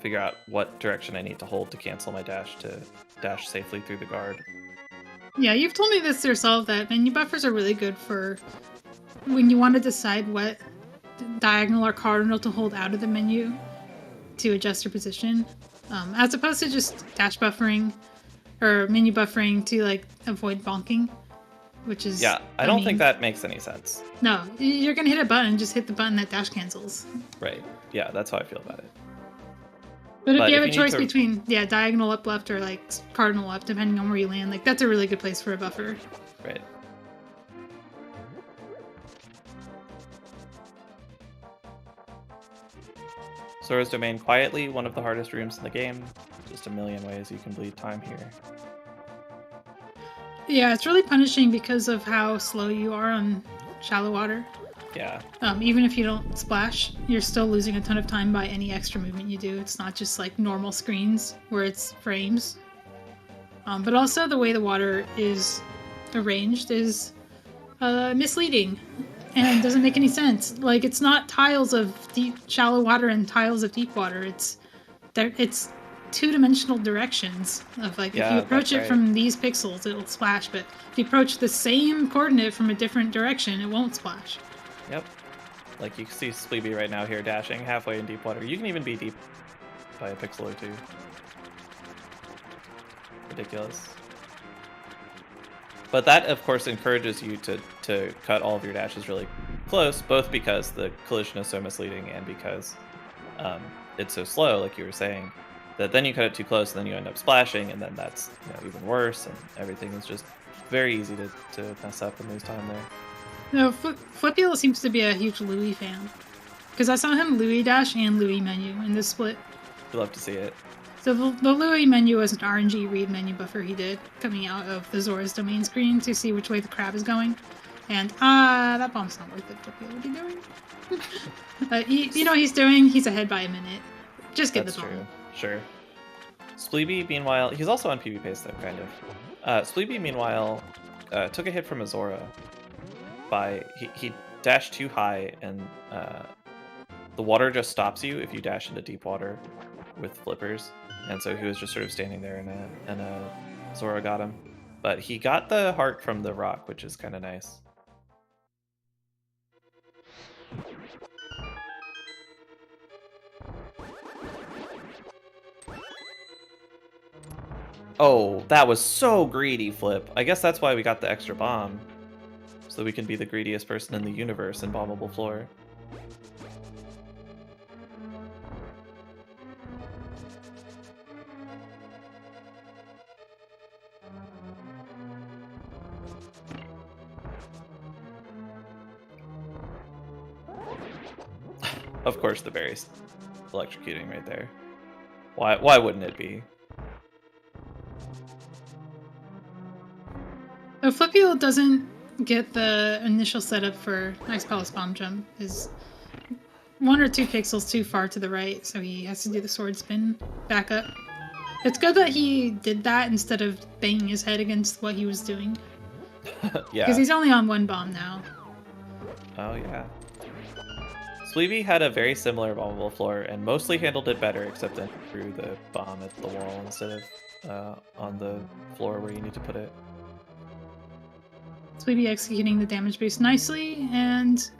figure out what direction I need to hold to cancel my dash to dash safely through the guard. Yeah, you've told me this yourself, that menu buffers are really good for when you want to decide what diagonal or cardinal to hold out of the menu to adjust your position, as opposed to just dash buffering or menu buffering to like avoid bonking, which is... Yeah, I don't think that makes any sense. No, you're gonna hit a button, just hit the button that dash cancels. Right, yeah, that's how I feel about it. But if you have a choice between, diagonal up left or like cardinal up, depending on where you land, like that's a really good place for a buffer. Right. Sora's Domain quietly, one of the hardest rooms in the game. Just a million ways you can bleed time here. Yeah, it's really punishing because of how slow you are on shallow water. Yeah. Even if you don't splash, you're still losing a ton of time by any extra movement you do. It's not just like normal screens where it's frames. But also the way the water is arranged is misleading and doesn't make any sense. Like, it's not tiles of deep, shallow water and tiles of deep water. It's two-dimensional directions of like, if you approach it from these pixels, it'll splash, but if you approach the same coordinate from a different direction, it won't splash. Yep. Like you can see Spleebie right now here dashing halfway in deep water. You can even be deep by a pixel or two. Ridiculous. But that, of course, encourages you to cut all of your dashes really close, both because the collision is so misleading and because it's so slow, like you were saying, that then you cut it too close and then you end up splashing, and then that's even worse, and everything is just very easy to mess up and lose time there. No, Flipheal seems to be a huge Louis fan. Because I saw him Louis dash and Louis menu in this split. You'd love to see it. So the Louis menu was an RNG read menu buffer he did, coming out of the Zora's Domain screen to see which way the crab is going. And, that bomb's not worth it, Flipheal. What are you doing? You know what he's doing? He's ahead by a minute. Just get the bomb. True. Sure. Spleebie, meanwhile, he's also on PB pace though, kind of. Spleebie, meanwhile, took a hit from Azora. He dashed too high, and the water just stops you if you dash into deep water with flippers, and so he was just sort of standing there, and Zora got him. But he got the heart from the rock, which is kind of nice. Oh, that was so greedy, Flip. I guess that's why we got the extra bomb. So we can be the greediest person in the universe in bombable floor. Of course, the berry's electrocuting right there. Why wouldn't it be? Flipheal doesn't get the initial setup for Ice Palace Bomb Jump. Is 1 or 2 pixels too far to the right, so he has to do the sword spin back up. It's good that he did that instead of banging his head against what he was doing. Yeah. Because he's only on 1 bomb now. Oh, yeah. Spleebie had a very similar bombable floor and mostly handled it better, except then threw the bomb at the wall instead of on the floor where you need to put it. Spleebie executing the damage boost nicely, and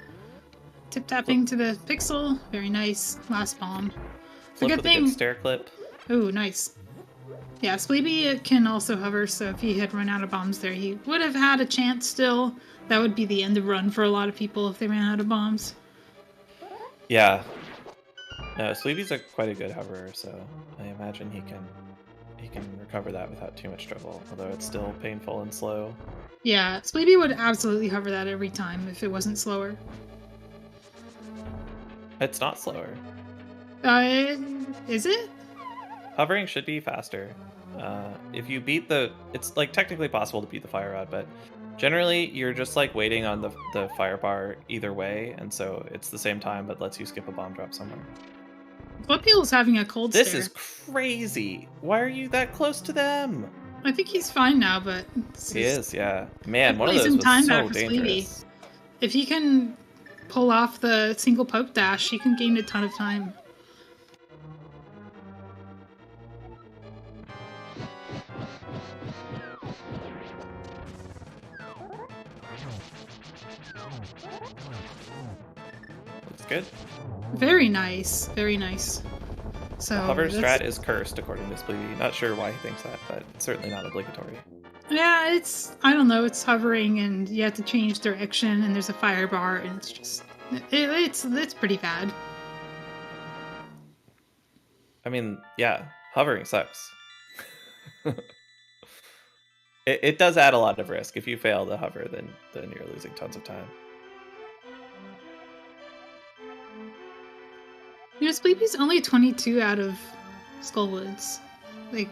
tip-tapping to the pixel. Very nice. Last bomb. Flip good with a thing. good stair clip. Ooh, nice. Yeah, Spleebie can also hover, so if he had run out of bombs there, he would have had a chance still. That would be the end of run for a lot of people if they ran out of bombs. Yeah. No, Spleebie's quite a good hoverer, so I imagine he can recover that without too much trouble, although it's still painful and slow. Yeah, Spleebie would absolutely hover that every time if it wasn't slower. It's not slower. Is it? Hovering should be faster. If you beat it's like technically possible to beat the fire rod, but generally you're just like waiting on the fire bar either way, and so it's the same time but lets you skip a bomb drop somewhere. Flipheal's having a cold This stare. is crazy. Why are you that close to them? I think he's fine now, but He is, yeah. Man, one of He's those in was time so back for dangerous. if he can pull off the single poke dash, he can gain a ton of time. Looks good. Very nice, very nice. So Hover strat is cursed, according to Spleebie. Not sure why he thinks that, but it's certainly not obligatory. Yeah, I don't know, it's hovering and you have to change direction and there's a fire bar and it's just it's pretty bad. I mean, yeah, hovering sucks. It does add a lot of risk. If you fail to hover, then you're losing tons of time. You know, Spleebie's only 22 out of Skullwoods. Like,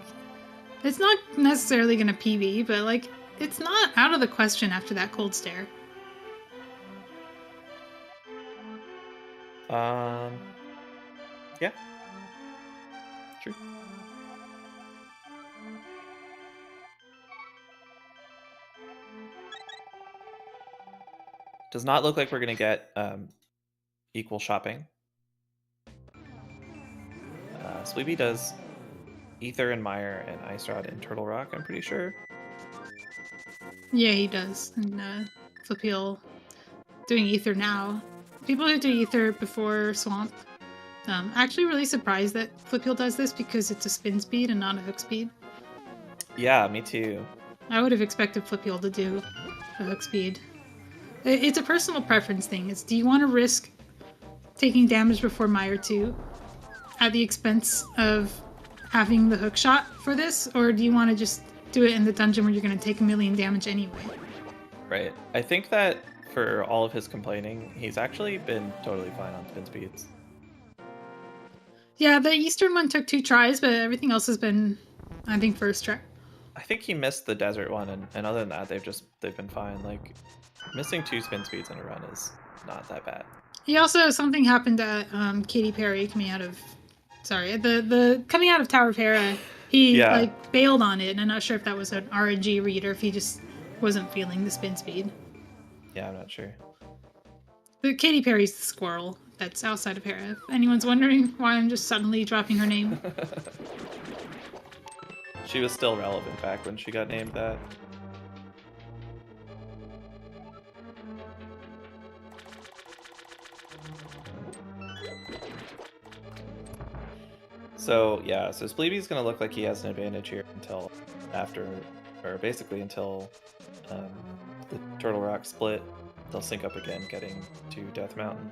it's not necessarily gonna PB, but like, it's not out of the question after that cold stare. Yeah. True. Does not look like we're gonna get equal shopping. Spleebie does Ether and Mire and Ice Rod and Turtle Rock, I'm pretty sure. Yeah, he does. And Flipheal doing Ether now. People who do Ether before Swamp, actually really surprised that Flipheal does this because it's a spin speed and not a hook speed. Yeah, me too. I would have expected Flipheal to do a hook speed. It's a personal preference thing. It's, do you want to risk taking damage before Mire 2 at the expense of having the hook shot for this, or do you want to just do it in the dungeon where you're going to take 1,000,000 damage anyway? Right. I think that for all of his complaining, he's actually been totally fine on spin speeds. Yeah, the Eastern one took 2 tries, but everything else has been, I think, first try. I think he missed the desert one, and other than that, they've been fine. Like, missing 2 spin speeds in a run is not that bad. He also, something happened at Katy Perry coming out of, the coming out of Tower of Hera. He like bailed on it, and I'm not sure if that was an RNG read or if he just wasn't feeling the spin speed. Yeah, I'm not sure. The Katy Perry's the squirrel that's outside of Hera. If anyone's wondering why I'm just suddenly dropping her name. She was still relevant back when she got named that. So yeah, so Spleebie's gonna look like he has an advantage here until after, or basically until the Turtle Rock split. They'll sync up again, getting to Death Mountain.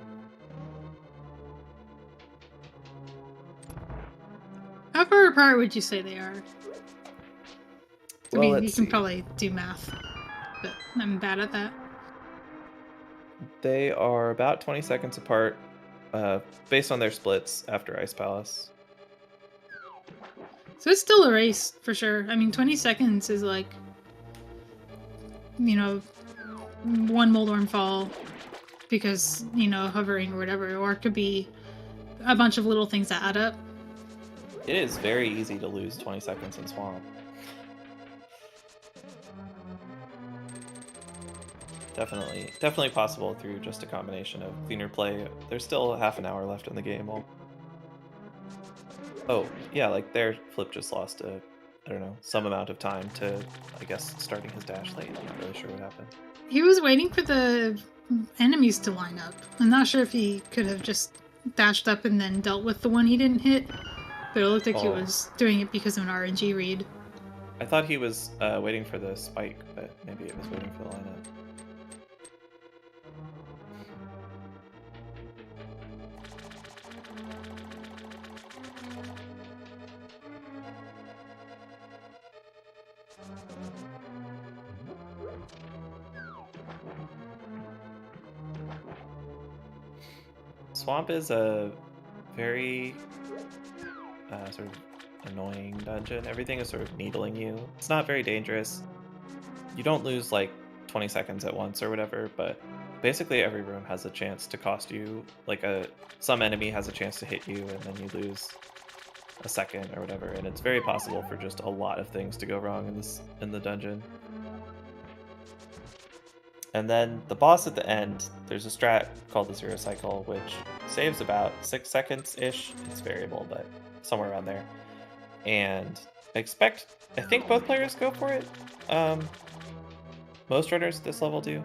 How far apart would you say they are? I Well, mean, you can probably do math, but I'm bad at that. They are about 20 seconds apart. based on their splits after Ice Palace. So it's still a race for sure. I mean, 20 seconds is like, you know, one Moldorm fall because, you know, hovering or whatever, or it could be a bunch of little things that add up. It is very easy to lose 20 seconds in Swamp. Definitely possible through just a combination of cleaner play. There's still half an hour left in the game. Oh, yeah, like their Flip just lost I don't know, some amount of time to, I guess, starting his dash late. I'm not really sure what happened. He was waiting for the enemies to line up. I'm not sure if he could have just dashed up and then dealt with the one he didn't hit, but it looked like he was doing it because of an RNG read. I thought he was waiting for the spike, but maybe it was waiting for the lineup. Swamp is a very sort of annoying dungeon. Everything is sort of needling you. It's not very dangerous. You don't lose like 20 seconds at once or whatever, but basically every room has a chance to cost you, like some enemy has a chance to hit you and then you lose a second or whatever, and it's very possible for just a lot of things to go wrong in the dungeon. And then the boss at the end, there's a strat called the Zero Cycle, which saves about 6 seconds-ish. It's variable, but somewhere around there. And I think both players go for it. Most runners at this level do.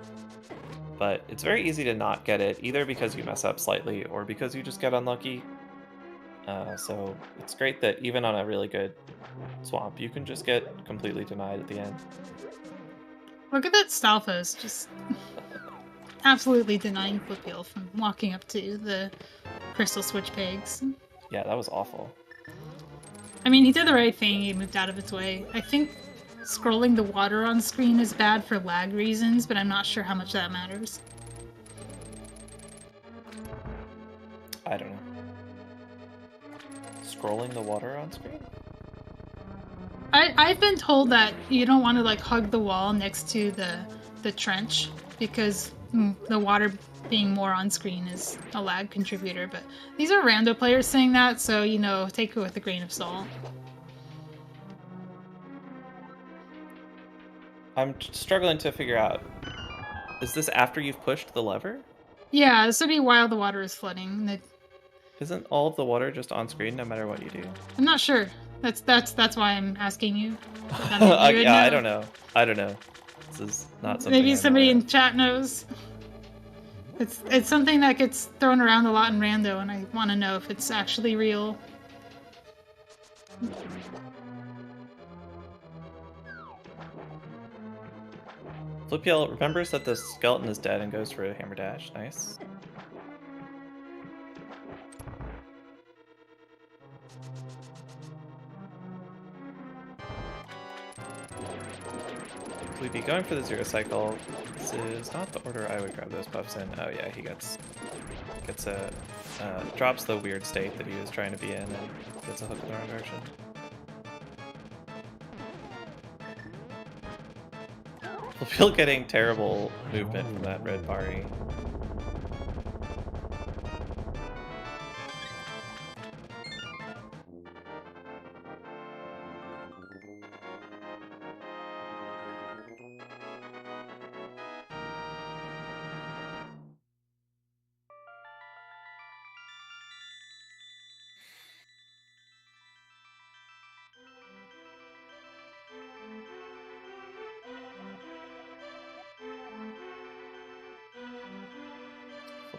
But it's very easy to not get it, either because you mess up slightly or because you just get unlucky. So it's great that even on a really good Swamp, you can just get completely denied at the end. Look at that Stalfos, just absolutely denying Flipheal from walking up to the crystal switch pegs. Yeah, that was awful. I mean, he did the right thing, he moved out of its way. I think scrolling the water on screen is bad for lag reasons, but I'm not sure how much that matters. I don't know. Scrolling the water on screen? I've been told that you don't want to like hug the wall next to the trench because the water being more on screen is a lag contributor, but these are rando players saying that, so you know, take it with a grain of salt. I'm struggling to figure out, is this after you've pushed the lever? Yeah, this would be while the water is flooding. Isn't all of the water just on screen no matter what you do? I'm not sure. That's why I'm asking you. Yeah, I don't know. This is not something. Maybe somebody in chat knows. It's something that gets thrown around a lot in rando, and I want to know if it's actually real. Flipheal remembers that the skeleton is dead and goes for a hammer dash. Nice. Spleebie going for the Zero Cycle. This is not the order I would grab those buffs in. Oh yeah, he drops the weird state that he was trying to be in and gets a hook in the wrong direction. Flipheal getting terrible movement from that red Bari.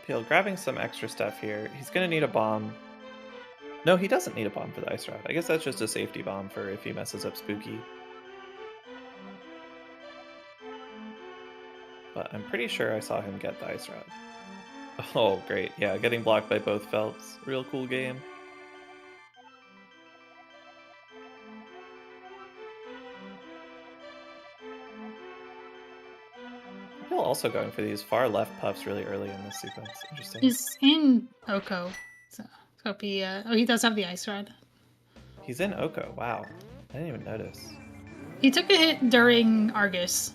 Flipheal grabbing some extra stuff here. He's gonna need a bomb. No, he doesn't need a bomb for the Ice Rod. I guess that's just a safety bomb for if he messes up Spooky. But I'm pretty sure I saw him get the Ice Rod. Oh, great. Yeah, getting blocked by both Phelps. Real cool game. Flipheal also going for these far left puffs really early in this sequence. Interesting. He's in Oko, so hope he. He does have the ice rod. He's in Oko. Wow, I didn't even notice. He took a hit during Argus,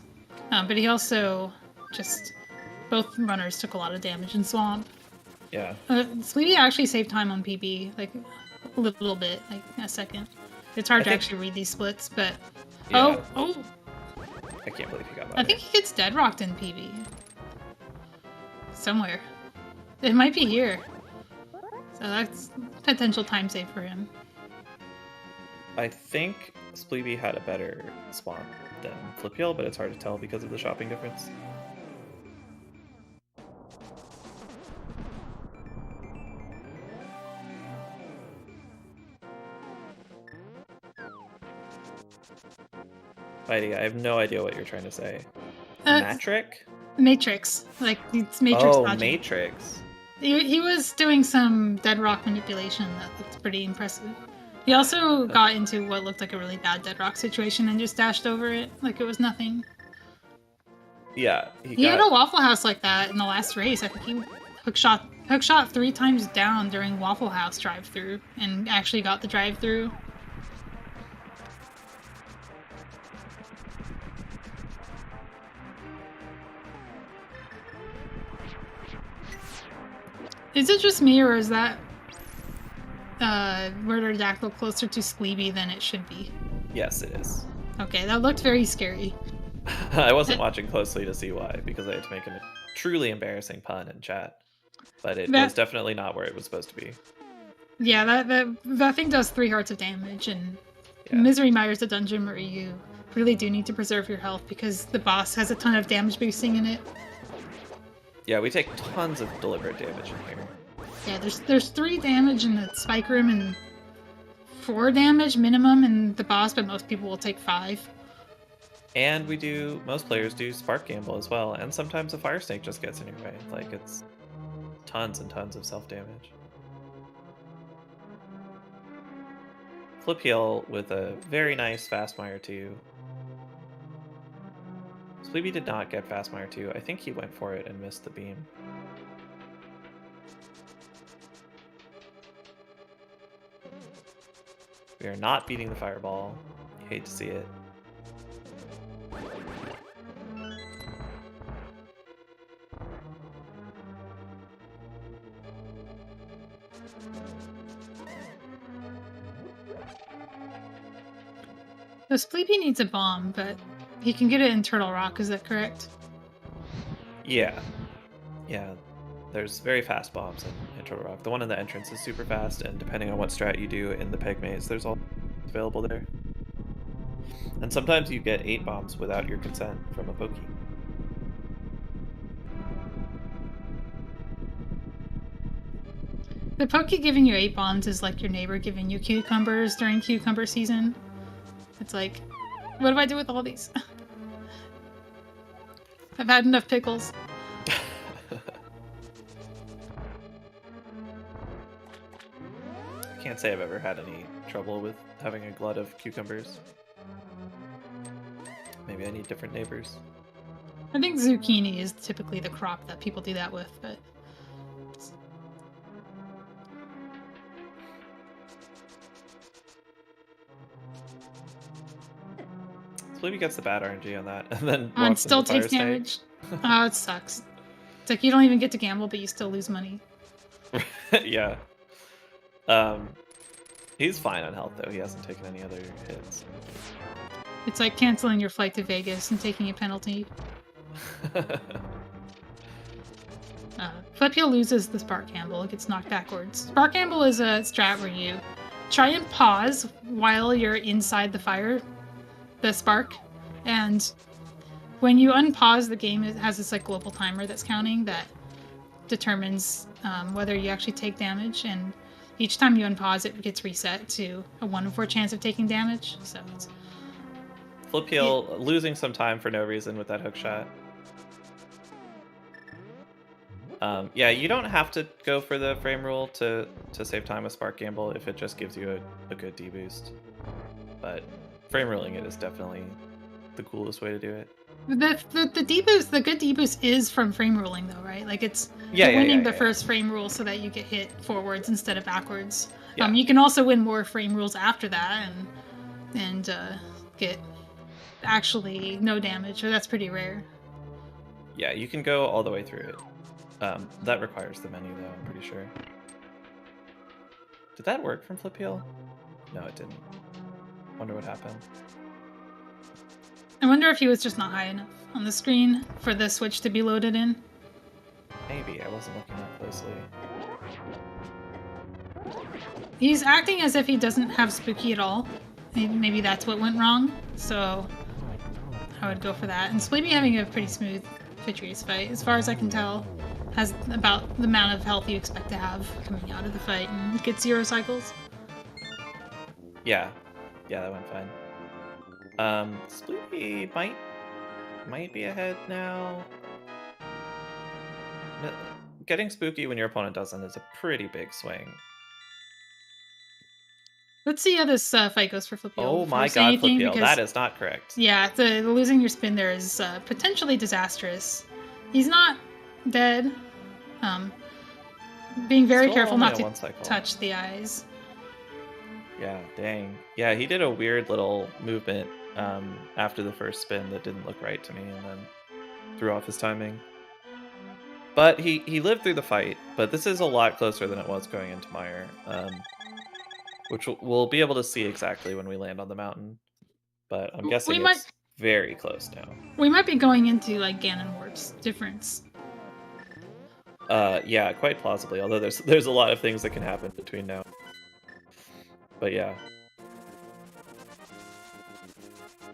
but he also just both runners took a lot of damage in Swamp. Yeah. Spleebie actually saved time on PB, like a little bit, like a second. It's hard to actually read these splits, but yeah. oh. I can't believe he got that. I think he gets dead rocked in PB. Somewhere. It might be here. So that's potential time save for him. I think Spleebie had a better spawn than Flipheal, but it's hard to tell because of the shopping difference. Mighty, I have no idea what you're trying to say. Matric? Matrix. Like, it's Matrix logic. Matrix. He was doing some dead rock manipulation that looked pretty impressive. He also got into what looked like a really bad dead rock situation and just dashed over it like it was nothing. Yeah. He had a Waffle House like that in the last race. I think he hookshot 3 times down during Waffle House drive-through and actually got the drive-through. Is it just me, or is that Murder closer to Spleebie than it should be? Yes, it is. Okay, that looked very scary. I wasn't watching closely to see why, because I had to make a truly embarrassing pun in chat. But it was definitely not where it was supposed to be. Yeah, that thing does 3 hearts of damage, and Misery Mire's a dungeon where you really do need to preserve your health because the boss has a ton of damage boosting in it. Yeah, we take tons of deliberate damage in here. Yeah, there's 3 damage in the spike room and 4 damage minimum in the boss, but most people will take 5. And most players do Spark Gamble as well, and sometimes a Fire Snake just gets in your way. Like, it's tons and tons of self-damage. Flipheal with a very nice Fastmire 2. Spleebie did not get Fastmire 2. I think he went for it and missed the beam. We are not beating the Fireball. You hate to see it. The Spleebie needs a bomb, but he can get it in Turtle Rock, is that correct? Yeah. Yeah. There's very fast bombs in Turtle Rock. The one in the entrance is super fast, and depending on what strat you do in the Peg Maze, there's all available there. And sometimes you get 8 bombs without your consent from a Pokey. The Pokey giving you 8 bombs is like your neighbor giving you cucumbers during cucumber season. It's like, what do I do with all these? I've had enough pickles. I can't say I've ever had any trouble with having a glut of cucumbers. Maybe I need different neighbors. I think zucchini is typically the crop that people do that with, but... Spleebie gets the bad RNG on that, and then and still takes damage. Oh, it sucks. It's like you don't even get to gamble, but you still lose money. Yeah. He's fine on health though. He hasn't taken any other hits. It's like canceling your flight to Vegas and taking a penalty. Flipheal loses the Spark Gamble. It gets knocked backwards. Spark Gamble is a strat where you try and pause while you're inside the spark, and when you unpause, the game has this like global timer that's counting that determines whether you actually take damage, and each time you unpause it gets reset to a 1 in 4 chance of taking damage. So it's Flipheal losing some time for no reason with that hook shot. Yeah, you don't have to go for the frame rule to save time with Spark Gamble if it just gives you a good deboost. But frame ruling it is definitely the coolest way to do it. The deboost, the good deboost is from frame ruling though, right? Like it's Yeah, you're winning the yeah. first frame rule so that you get hit forwards instead of backwards. Yeah. You can also win more frame rules after that and get actually no damage, so that's pretty rare. Yeah, you can go all the way through it. That requires the menu though, I'm pretty sure. Did that work from Flipheal? No, it didn't. Wonder what happened. I wonder if he was just not high enough on the screen for the switch to be loaded in. Maybe, I wasn't looking that closely. He's acting as if he doesn't have Spooky at all. Maybe that's what went wrong, so I would go for that. And Spleebie having a pretty smooth Pitchers fight, as far as I can tell, has about the amount of health you expect to have coming out of the fight and gets 0 cycles. Yeah, that went fine. Spleebie might be ahead now. Getting spooky when your opponent doesn't is a pretty big swing. Let's see how this fight goes for Flipheal. Oh my god, Flipheal, that is not correct. Yeah, the losing your spin there is potentially disastrous. He's not dead. Being very careful not to touch the eyes. Yeah, dang. Yeah, he did a weird little movement after the first spin that didn't look right to me, and then threw off his timing. But he lived through the fight, but this is a lot closer than it was going into Meyer, which we'll be able to see exactly when we land on the mountain. But I'm guessing it's very close now. We might be going into like Ganonwarp's difference. Yeah, quite plausibly, although there's a lot of things that can happen between now. But yeah.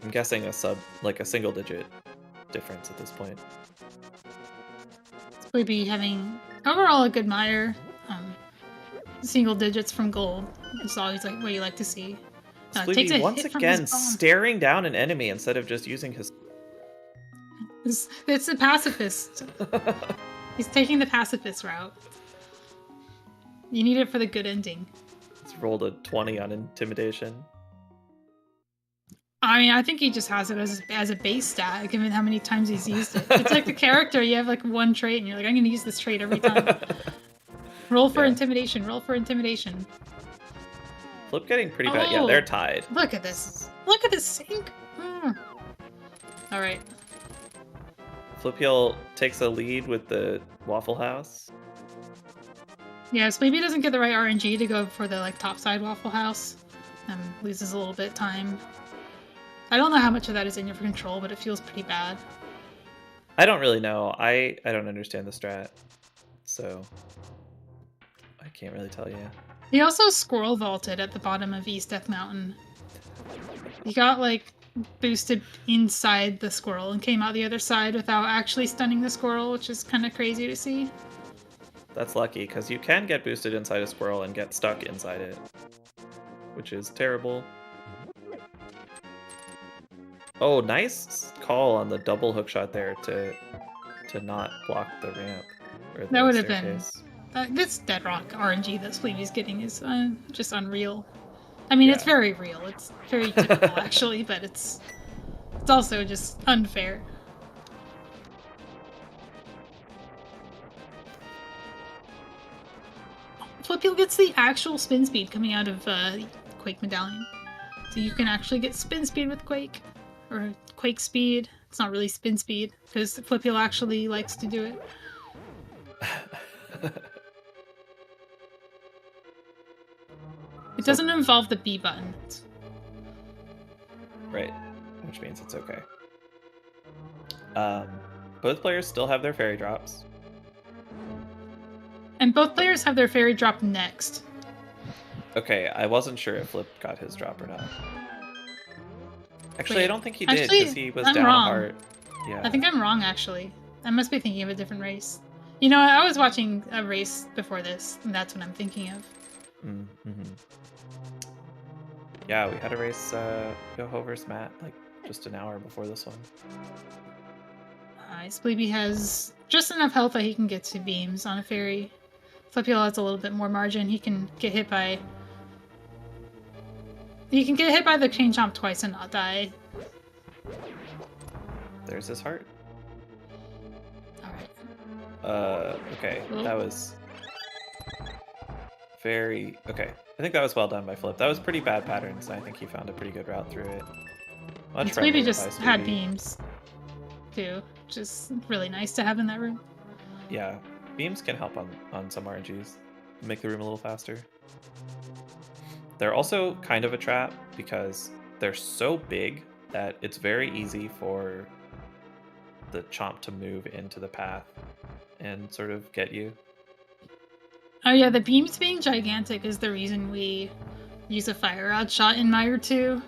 I'm guessing a single digit difference at this point. Spleebie having overall a good Meyer. Single digits from gold. It's always like what you like to see. Spleebie once again staring down an enemy instead of just using his... It's a pacifist. He's taking the pacifist route. You need it for the good ending. He's rolled a 20 on intimidation. I mean, I think he just has it as a base stat, given how many times he's used it. It's like the character, you have like one trait, and you're like, I'm going to use this trait every time. Roll for intimidation, roll for intimidation. Flip getting pretty bad. Yeah, they're tied. Look at this. Look at this sink. Alright. Flipheal takes a lead with the Waffle House. Yeah, Spleebie doesn't get the right RNG to go for the like topside Waffle House. Loses a little bit of time. I don't know how much of that is in your control, but it feels pretty bad. I don't really know. I don't understand the strat, so I can't really tell you. He also squirrel vaulted at the bottom of East Death Mountain. He got like boosted inside the squirrel and came out the other side without actually stunning the squirrel, which is kind of crazy to see. That's lucky, because you can get boosted inside a squirrel and get stuck inside it, which is terrible. Oh, nice call on the double hookshot there to not block the ramp. Or the that would have been... this Deadrock RNG that Spleebie's getting is just unreal. I mean, it's very real. It's very typical, actually, but it's also just unfair. Flipheal gets the actual spin speed coming out of Quake Medallion. So you can actually get spin speed with Quake. Or Quake speed. It's not really spin speed, because Flipheal actually likes to do it. It doesn't involve the B button. Right, which means it's okay. Both players still have their fairy drops. And both players have their fairy drop next. Okay, I wasn't sure if Flip got his drop or not. Actually, I don't think he did, because he was down a heart. Yeah. I think I'm wrong, actually. I must be thinking of a different race. You know, I was watching a race before this, and that's what I'm thinking of. Mm-hmm. Yeah, we had a race Yoho vs. Matt like just an hour before this one. Spleebie has just enough health that he can get 2 beams on a fairy. Flipheal has a little bit more margin. He can get hit by... the chain chomp twice and not die. there's his heart. Alright. Okay, Well- that was very... Okay, I think that was well done by Flip. That was pretty bad patterns, and I think he found a pretty good route through it. Much And friendlier Spleebie just by had Spleebie. beams, too, which is really nice to have in that room. Yeah, beams can help on some RNGs. Make the room a little faster. They're also kind of a trap because they're so big that it's very easy for the chomp to move into the path and sort of get you. Oh yeah, the beams being gigantic is the reason we use a fire rod shot in Mire 2.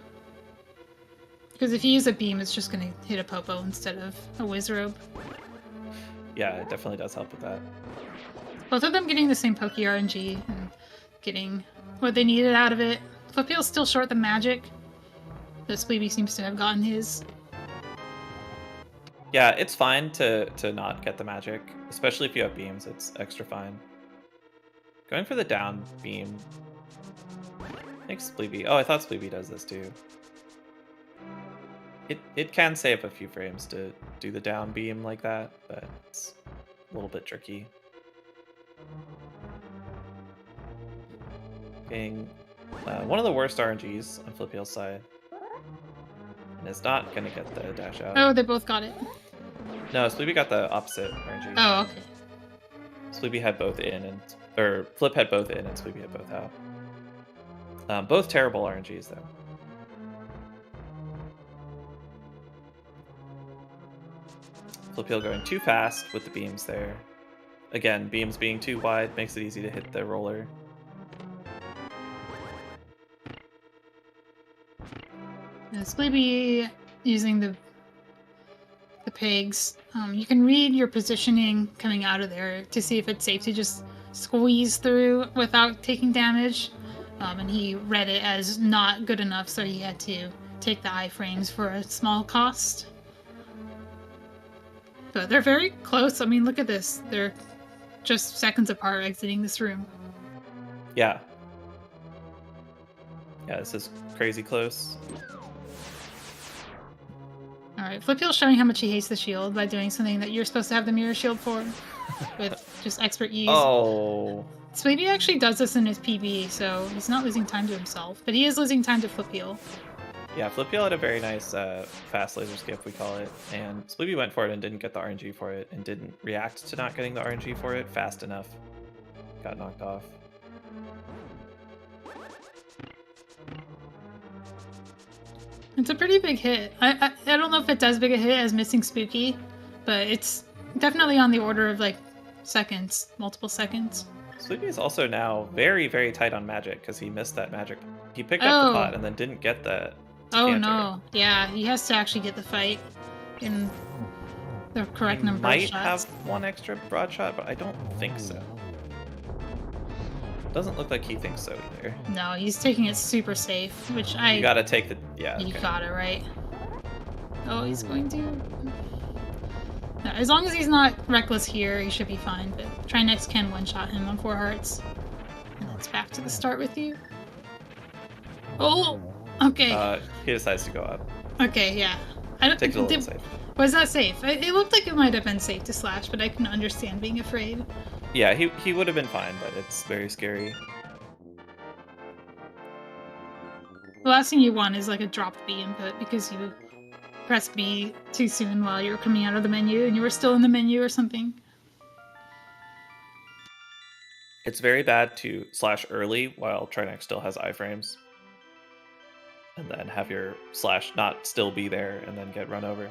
Because if you use a beam, it's just going to hit a Popo instead of a Wizrobe. Yeah, it definitely does help with that. Both of them getting the same Poke RNG and getting what they needed out of it. Flipheal's still short the magic, but Spleebie seems to have gotten his. Yeah, it's fine to not get the magic, especially if you have beams. It's extra fine. Going for the down beam. I think Spleebie... Oh, I thought Spleebie does this too. It can save a few frames to do the down beam like that, but it's a little bit tricky. Getting one of the worst RNGs on Flipheal's side. And is not going to get the dash out. Oh, they both got it. No, Spleebie got the opposite RNG. Oh, okay. Spleebie had both in, or Flip had both in, and Spleebie had both out. Both terrible RNGs, though. Flipheal going too fast with the beams there. Again, beams being too wide makes it easy to hit the roller. Spleebie using the pegs. You can read your positioning coming out of there to see if it's safe to just squeeze through without taking damage. And he read it as not good enough, so he had to take the iframes for a small cost. But they're very close. I mean, look at this. They're just seconds apart exiting this room. Yeah. Yeah, this is crazy close. Alright, Flipheal's showing how much he hates the shield by doing something that you're supposed to have the mirror shield for. With just expert ease. Oh. Spleebie actually does this in his PB, so he's not losing time to himself. But he is losing time to Flipheal. Yeah, Flipheal had a very nice fast laser skip, we call it, and Spleebie went for it and didn't get the RNG for it, and didn't react to not getting the RNG for it fast enough. Got knocked off. It's a pretty big hit. I don't know if it's as big a hit as missing Spooky, but it's definitely on the order of like seconds, multiple seconds. Spleebie is also now very, very tight on magic because he missed that magic. He picked up the pot and then didn't get the Oh no, yeah, he has to actually get the fight in the correct number of shots. Might have one extra broad shot, but I don't think so. Doesn't look like he thinks so either. No, he's taking it super safe, which You gotta take the... Yeah, You okay. got it, right? Oh, he's going to... No, as long as he's not reckless here, he should be fine, but Trinex can one-shot him on 4 hearts. And it's back to the start with you. Oh! Okay. He decides to go up. Okay, yeah. I don't Take it a little safe. Was that safe? It looked like it might have been safe to slash, but I can understand being afraid. Yeah, he would have been fine, but it's very scary. The last thing you want is like a dropped B input because you pressed B too soon while you were coming out of the menu and you were still in the menu or something. It's very bad to slash early while Trinex still has iframes. And then have your slash not still be there and then get run over.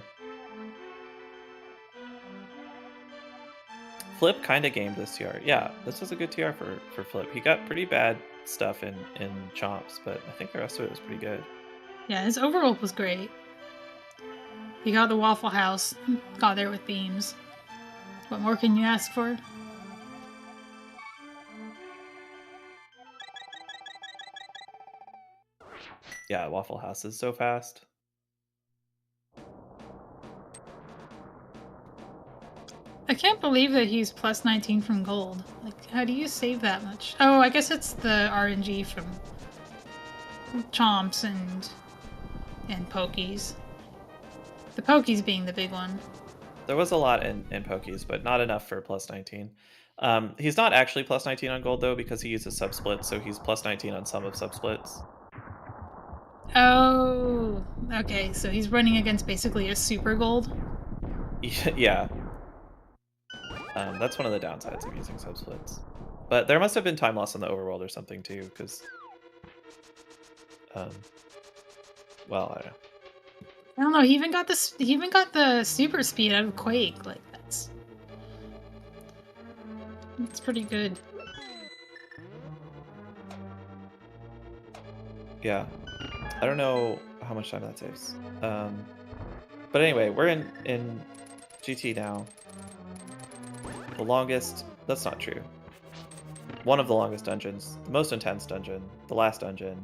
Flip kind of gamed this TR. Yeah, this was a good TR for Flip. He got pretty bad stuff in chomps, but I think the rest of it was pretty good. Yeah, his overall was great. He got the Waffle House, got there with beams. What more can you ask for? Yeah, Waffle House is so fast. I can't believe that he's plus 19 from gold. Like, how do you save that much? Oh, I guess it's the RNG from chomps and pokies. The Poke's being the big one. There was a lot in Pokies, but not enough for plus 19. He's not actually plus 19 on gold, though, because he uses subsplits, so he's plus 19 on some of subsplits. Oh, okay. So he's running against basically a super gold. Yeah. That's one of the downsides of using subsplits. But there must have been time loss in the overworld or something, too, because... well, I don't know. I don't know. He even got the super speed out of Quake. Like that's pretty good. Yeah. I don't know how much time that saves. But anyway, we're in GT now. The longest... That's not true. One of the longest dungeons. The most intense dungeon. The last dungeon.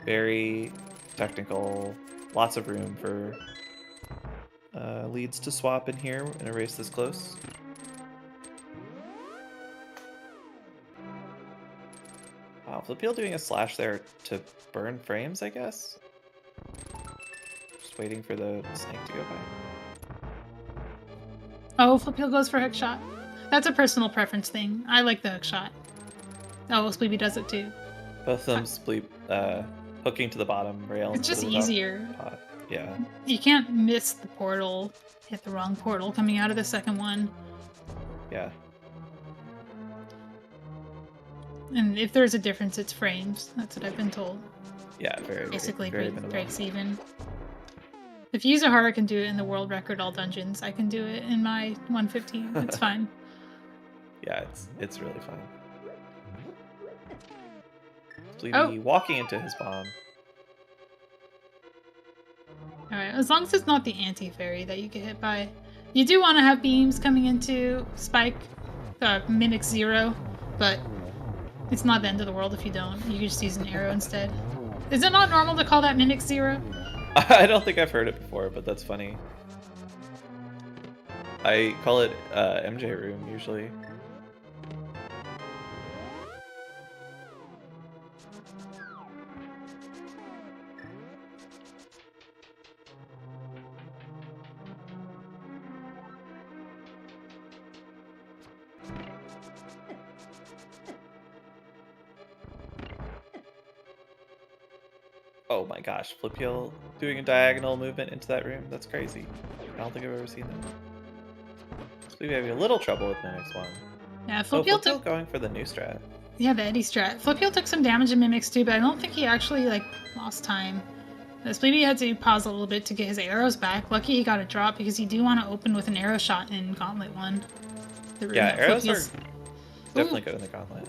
Very technical. Lots of room for leads to swap in here in a race this close. Wow, Flipheal doing a slash there to burn frames, I guess? Just waiting for the snake to go by. Oh, Flipheal goes for hook shot. That's a personal preference thing. I like the hook shot. Oh, Spleebie does it too. Both of them hooking to the bottom rail. It's just instead of the top easier. pot. Yeah. You can't miss the portal, hit the wrong portal coming out of the second one. Yeah. And if there's a difference, it's frames. That's what I've been told. Yeah, very Basically, very minimal. breaks even. If Yuzuhara can do it in the world record all dungeons, I can do it in my 115. It's fine. Yeah, it's really fun. Spleebie walking into his bomb. Alright, as long as it's not the anti-fairy that you get hit by. You do want to have beams coming into Spike, Mimic Zero, but it's not the end of the world if you don't. You can just use an arrow instead. Is it not normal to call that Mimic Zero? I don't think I've heard it before, but that's funny. I call it MJ Room, usually. Oh my gosh, Flipheal doing a diagonal movement into that room? That's crazy. I don't think I've ever seen that. Spleebie having a little trouble with Mimics 1. Yeah, Flipheal took... going for the new strat. Yeah, the Eddie strat. Flipheal took some damage in Mimics too, but I don't think he actually, lost time. Spleebie had to pause a little bit to get his arrows back. Lucky he got a drop, because you do want to open with an arrow shot in Gauntlet 1. Yeah, arrows are definitely good in the Gauntlet.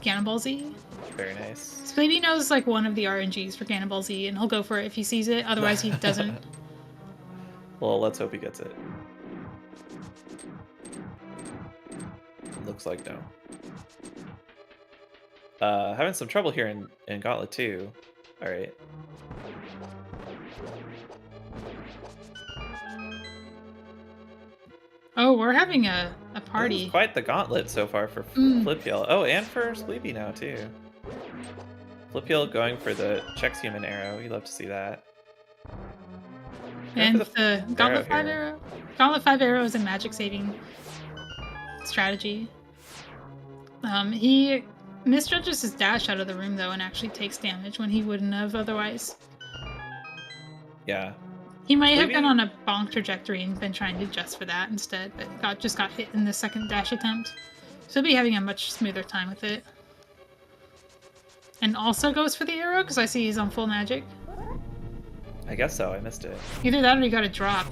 Cannonball Z. Very nice. Spleebie knows, one of the RNGs for Cannonball Z, and he'll go for it if he sees it, otherwise he doesn't. Well, let's hope he gets it. Looks like no. Having some trouble here in Gauntlet 2. Alright. Oh, we're having a party. Quite the gauntlet so far for Flipheal. Oh, and for Spleebie now, too. Flipheal going for the checks human arrow. You love to see that. And the Gauntlet 5 arrow. Gauntlet 5 arrow is a magic saving strategy. He misjudges his dash out of the room, though, and actually takes damage when he wouldn't have otherwise. Yeah. He might have been on a bonk trajectory and been trying to adjust for that instead, but just got hit in the second dash attempt. So he'll be having a much smoother time with it. And also goes for the arrow, because I see he's on full magic. I guess so, I missed it. Either that or he got a drop.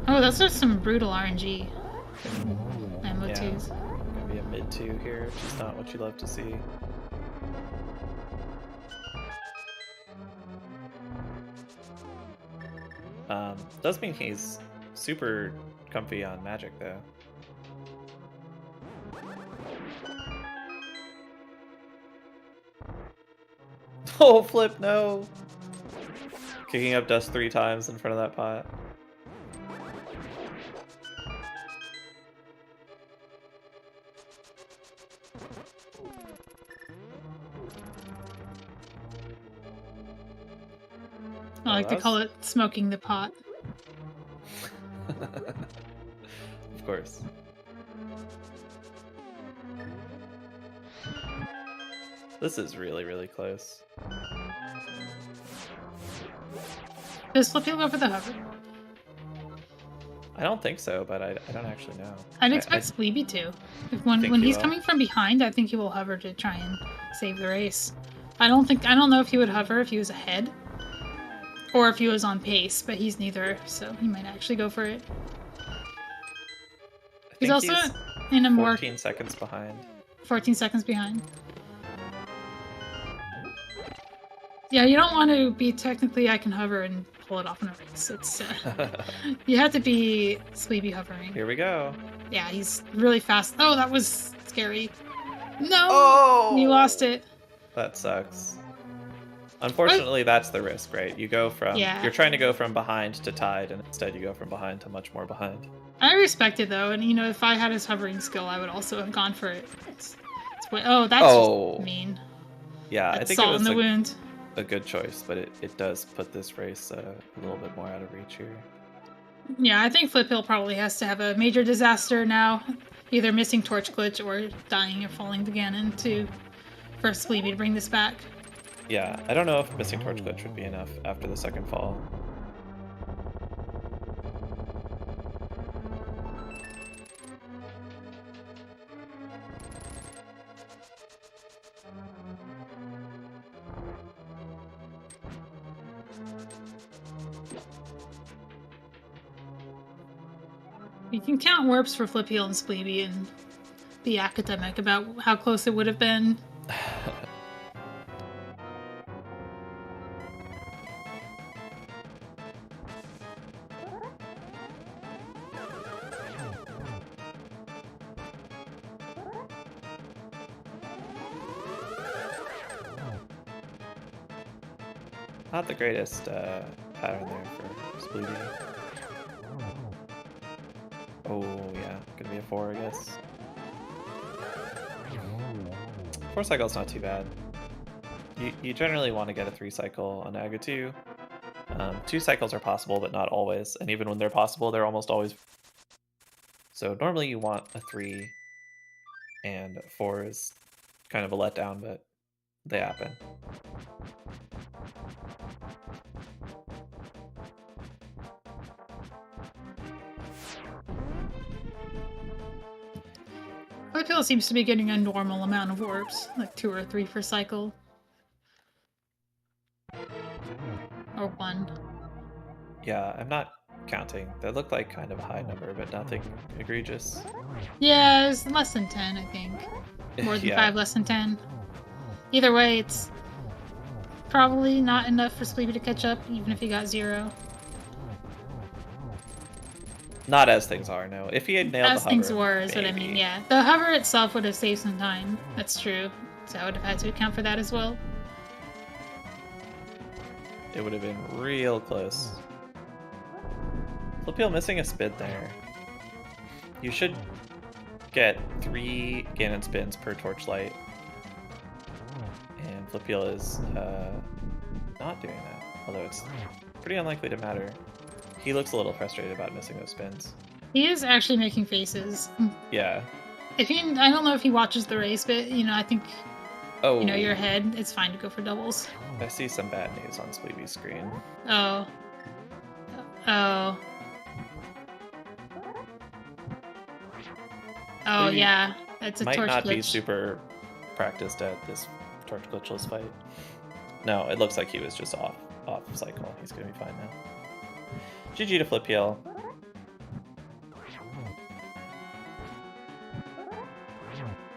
Oh, that's just some brutal RNG. Ammo 2s. Gonna be a mid 2 here, which is not what you love to see. Does mean he's super comfy on magic, though. Oh, flip, no! Kicking up dust 3 times in front of that pot. I like to call it smoking the pot. Of course. This is really, really close. Does Flipheal go for the hover? I don't think so, but I don't actually know. I'd expect Spleebie to. When he's coming from behind, I think he will hover to try and save the race. I don't know if he would hover if he was ahead, or if he was on pace, but he's neither, so he might actually go for it. He's also in a more 14 seconds behind. 14 seconds behind. Yeah, you don't want to be technically I can hover and pull it off in a race. It's you have to be Spleebie hovering. Here we go. Yeah, he's really fast. Oh, that was scary. No! Oh! You lost it. That sucks. Unfortunately, that's the risk, right? You go from you're trying to go from behind to tied, and instead you go from behind to much more behind. I respect it though, and if I had his hovering skill, I would also have gone for it. That's just mean. Yeah, that's I think salt it was in the wound. A good choice, but it does put this race a little bit more out of reach here. Yeah, I think Flipheal probably has to have a major disaster now, either missing Torch Glitch or dying or falling to Ganon for Spleebie to bring this back. Yeah, I don't know if missing Torch Glitch would be enough after the second fall. You can count warps for Flipheal and Spleebie and be academic about how close it would have been. Not the greatest pattern there for Spleebie. Oh, yeah. Gonna be a 4, I guess. 4 cycle's not too bad. You generally want to get a 3 cycle on Agatu. 2 cycles are possible, but not always. And even when they're possible, they're almost always... So normally you want a 3, and 4 is kind of a letdown, but they happen. Flipheal seems to be getting a normal amount of orbs, like 2 or 3 per cycle. Or 1. Yeah, I'm not counting. That looked like kind of a high number, but nothing egregious. Yeah, it's less than 10, I think. More than 5, less than 10. Either way, it's probably not enough for Spleebie to catch up, even if he got 0. Not as things are, no. If he had nailed the hover, as things were, is what I mean, yeah. The hover itself would have saved some time. That's true. So I would have had to account for that as well. It would have been real close. Flipheal missing a spin there. You should get 3 Ganon spins per torchlight. And Flipheal is not doing that. Although it's pretty unlikely to matter. He looks a little frustrated about missing those spins. He is actually making faces. Yeah. I don't know if he watches the race, but I think you're ahead. It's fine to go for doubles. I see some bad news on Spleebie's screen. Oh. Oh. Oh, yeah. That's a torch glitch. Might not be super practiced at this torch glitchless fight. No, it looks like he was just off cycle. He's gonna be fine now. GG to Flipheal.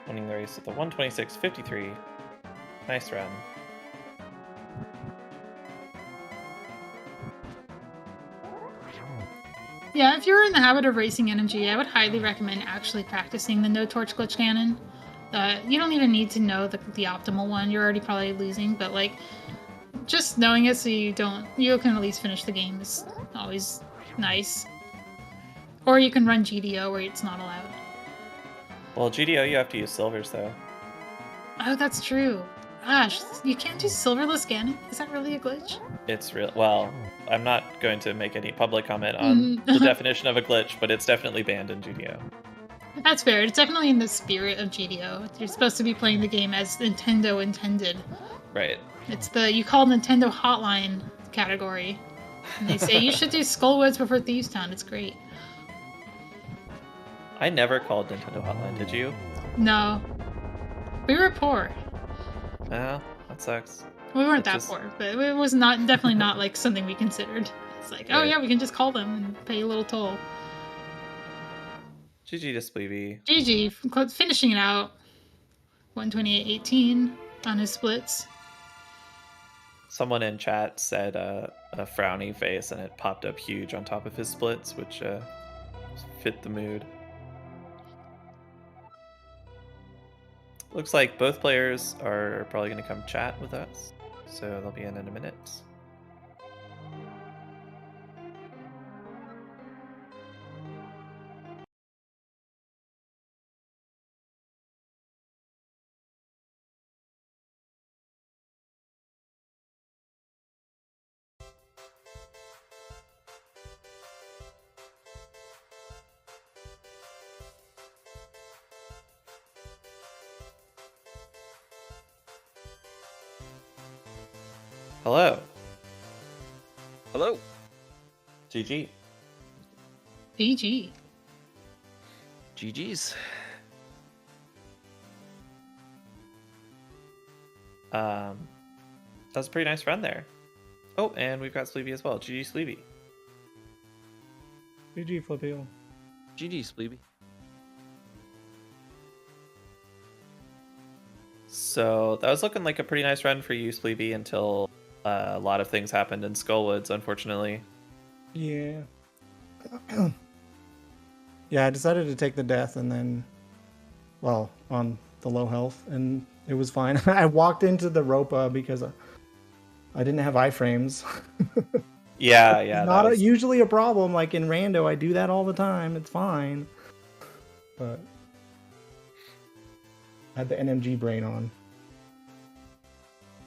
Winning the race with a 126.53. Nice run. Yeah, if you're in the habit of racing NMG, I would highly recommend actually practicing the no torch glitch cannon. You don't even need to know the optimal one. You're already probably losing, but just knowing it so you can at least finish the game is always nice. Or you can run GDO where it's not allowed. Well, GDO you have to use silvers though. Oh, that's true. Gosh, you can't do silverless scanning? Is that really a glitch? It's real. Well, I'm not going to make any public comment on the definition of a glitch, but it's definitely banned in GDO. That's fair. It's definitely in the spirit of GDO. You're supposed to be playing the game as Nintendo intended. Right. It's the you call Nintendo Hotline category. And they say you should do Skullwoods before Thieves Town. It's great. I never called Nintendo Hotline, did you? No. We were poor. Oh, that sucks. We weren't that poor, but it was definitely not like something we considered. It's like, oh yeah, we can just call them and pay a little toll. GG to Spleebie. GG, finishing it out. 128.18 on his splits. Someone in chat said a frowny face, and it popped up huge on top of his splits, which fit the mood. Looks like both players are probably going to come chat with us, so they'll be in a minute. Hello. Hello. GG. GG. GG's. That's a pretty nice run there. Oh, and we've got Spleebie as well. GG Spleebie. GG Flipheal. GG Spleebie. So that was looking like a pretty nice run for you, Spleebie, until a lot of things happened in Skullwoods, unfortunately. Yeah. Yeah, I decided to take the death and then, well, on the low health, and it was fine. I walked into the Ropa because I didn't have iframes. Yeah. Not usually a problem. Like in Rando, I do that all the time. It's fine. But I had the NMG brain on.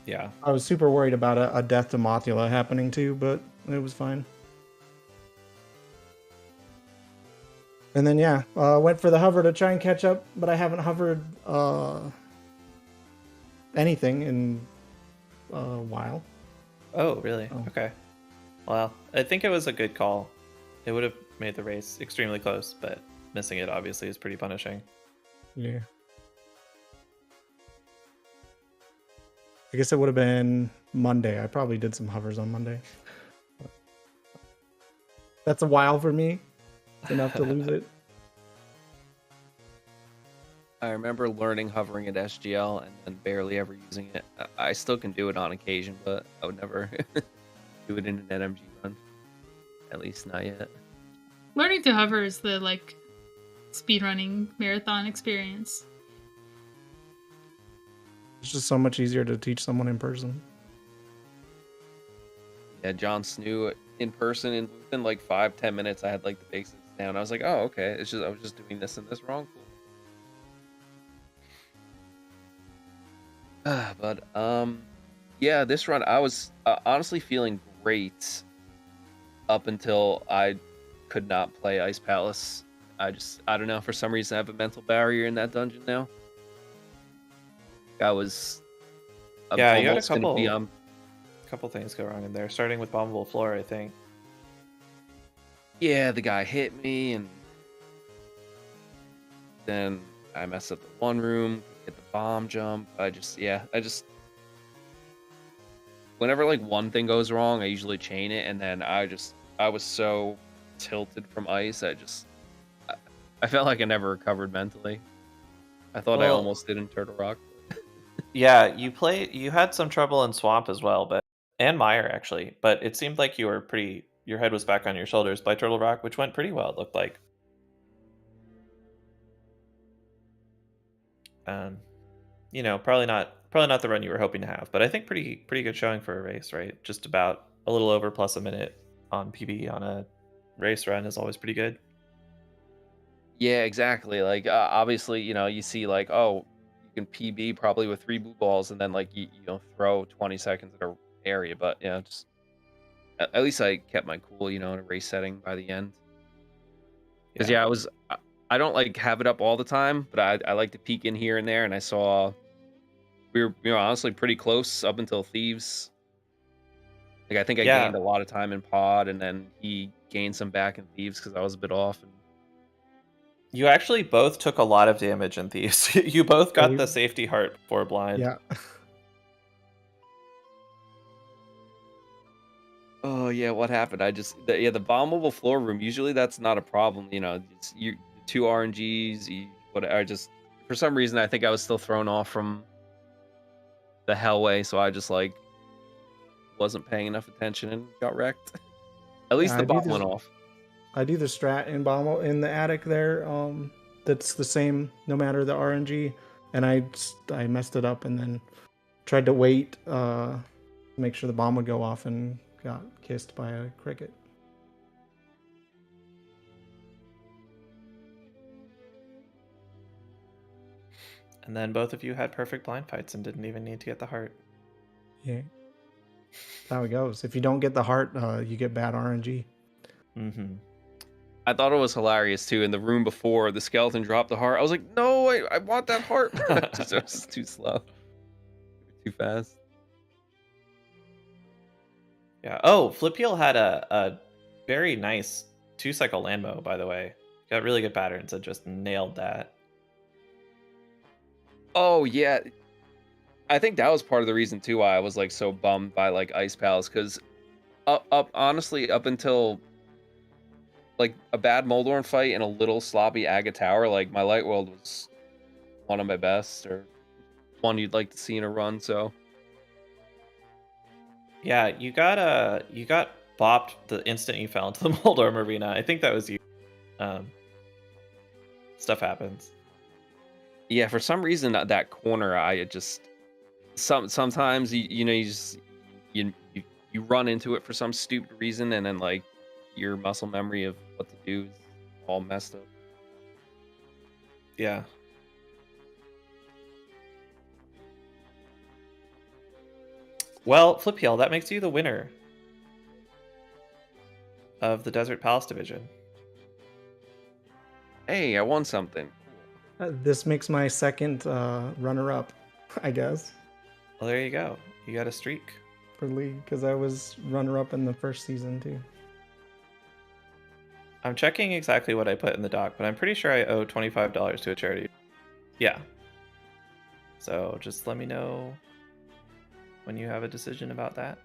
Yeah. I was super worried about a death to Mothula happening too, but it was fine. And then yeah, went for the hover to try and catch up, but I haven't hovered anything in a while. Oh, really? Oh. Okay. Well, I think it was a good call. It would have made the race extremely close, but missing it obviously is pretty punishing. Yeah. I guess it would have been Monday. I probably did some hovers on Monday. That's a while for me. It's enough to lose it. I remember learning hovering at SGL and then barely ever using it. I still can do it on occasion, but I would never do it in an NMG run. At least not yet. Learning to hover is the speedrunning marathon experience. It's just so much easier to teach someone in person. Yeah, Jon Snow in person, and within like 5-10 minutes, I had like the basics down. I was like, oh, okay. It's just I was just doing this and this wrong. But yeah, this run I was honestly feeling great up until I could not play Ice Palace. I don't know, for some reason I have a mental barrier in that dungeon now. I was you had a couple things go wrong in there, starting with bombable floor, I think. Yeah, the guy hit me, and then I messed up the one room, hit the bomb jump. I just whenever like one thing goes wrong, I usually chain it, and then I was so tilted from ice, I felt like I never recovered mentally. I thought I almost did in Turtle Rock. Yeah, you had some trouble in Swamp as well, and Mire actually, but it seemed like your head was back on your shoulders by Turtle Rock, which went pretty well, it looked like. Probably not the run you were hoping to have, but I think pretty good showing for a race, right? Just about a little over plus a minute on PB on a race run is always pretty good. Yeah, exactly. Like obviously, you see like, oh, you can PB probably with 3 blue balls and then like you know throw 20 seconds at a area. But yeah, just at least I kept my cool, you know, in a race setting by the end. Because yeah, I don't like have it up all the time, but I like to peek in here and there, and I saw we were, you know, honestly pretty close up until Thieves. Like I think I gained a lot of time in Pod, and then he gained some back in Thieves because I was a bit off. And You actually both took a lot of damage in Thieves. You both got the safety heart before blind. Yeah. Oh yeah, what happened? The bombable floor room. Usually that's not a problem. You know, it's, you 2 RNGs. I just for some reason I think I was still thrown off from the Hellway, so I just like wasn't paying enough attention and got wrecked. At least the bomb went off. I do the strat in bomb in the attic there. That's the same no matter the RNG, and I messed it up and then tried to wait, make sure the bomb would go off and got kissed by a cricket. And then both of you had perfect blind fights and didn't even need to get the heart. Yeah. That's how it goes. If you don't get the heart, you get bad RNG. Mm-hmm. I thought it was hilarious too. In the room before the skeleton dropped the heart, I was like, "No, I want that heart." It was too slow, too fast. Yeah. Oh, Flipheal had a very nice 2-cycle landmo, by the way. Got really good patterns and just nailed that. Oh yeah, I think that was part of the reason too why I was like so bummed by like Ice Palace, because honestly up until like a bad Moldorn fight and a little sloppy Aga Tower, like my Light World was one of my best, or one you'd like to see in a run. So yeah, you got bopped the instant you fell into the Moldorm arena. I think that was you. Stuff happens. Yeah, for some reason that corner, I just sometimes you run into it for some stupid reason, and then like your muscle memory of what to do is all messed up. Yeah. Well, Flipheal, that makes you the winner of the Desert Palace division. Hey, I won something. This makes my second runner-up, I guess. Well, there you go. You got a streak. For league, because I was runner-up in the first season too. I'm checking exactly what I put in the doc, but I'm pretty sure I owe $25 to a charity. Yeah. So just let me know when you have a decision about that.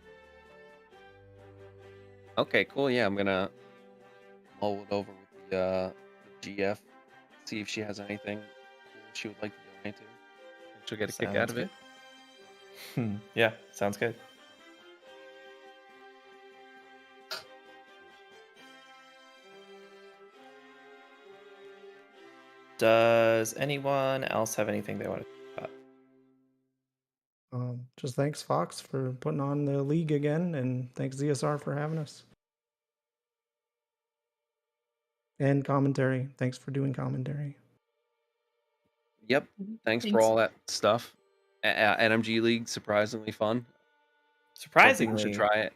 Okay, cool. Yeah, I'm gonna mull it over with the GF, see if she has anything she would like to donate to. She'll get a kick out of it. Yeah, sounds good. Does anyone else have anything they want to talk about? Just thanks, Fox, for putting on the league again, and thanks, ZSR, for having us. And commentary. Thanks for doing commentary. Yep. Thanks for all that stuff. NMG League, surprisingly fun. Surprisingly, should try it.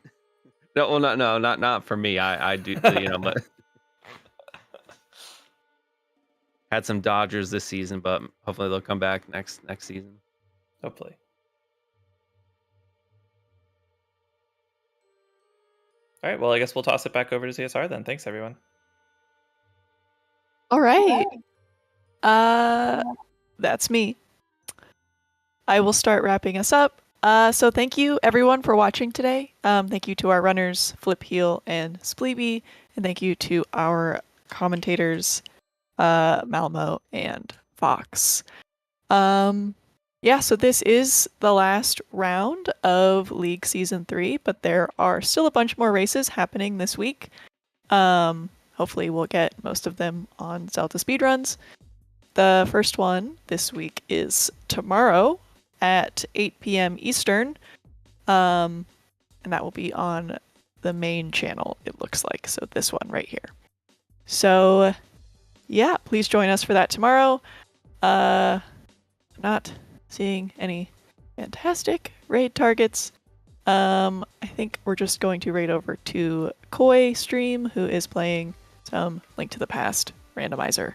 No, well, not for me. I do, but had some Dodgers this season, but hopefully they'll come back next season. Hopefully. All right. Well, I guess we'll toss it back over to CSR then. Thanks, everyone. All right. That's me. I will start wrapping us up. So thank you everyone for watching today. Thank you to our runners, Flipheal and Spleebie, and thank you to our commentators, Malmo and Fox. Yeah, so this is the last round of League Season 3, but there are still a bunch more races happening this week. Hopefully we'll get most of them on ZeldaSpeedRuns. The first one this week is tomorrow at 8 p.m. Eastern, and that will be on the main channel, it looks like, so this one right here. So yeah, please join us for that tomorrow. Not seeing any fantastic raid targets. I think we're just going to raid over to Koi stream, who is playing some Link to the Past randomizer.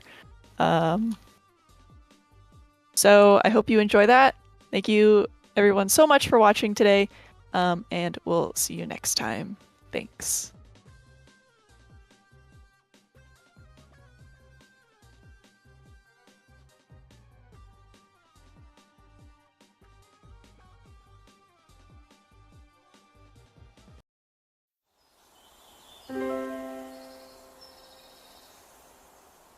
So I hope you enjoy that. Thank you everyone so much for watching today, and we'll see you next time. Thanks.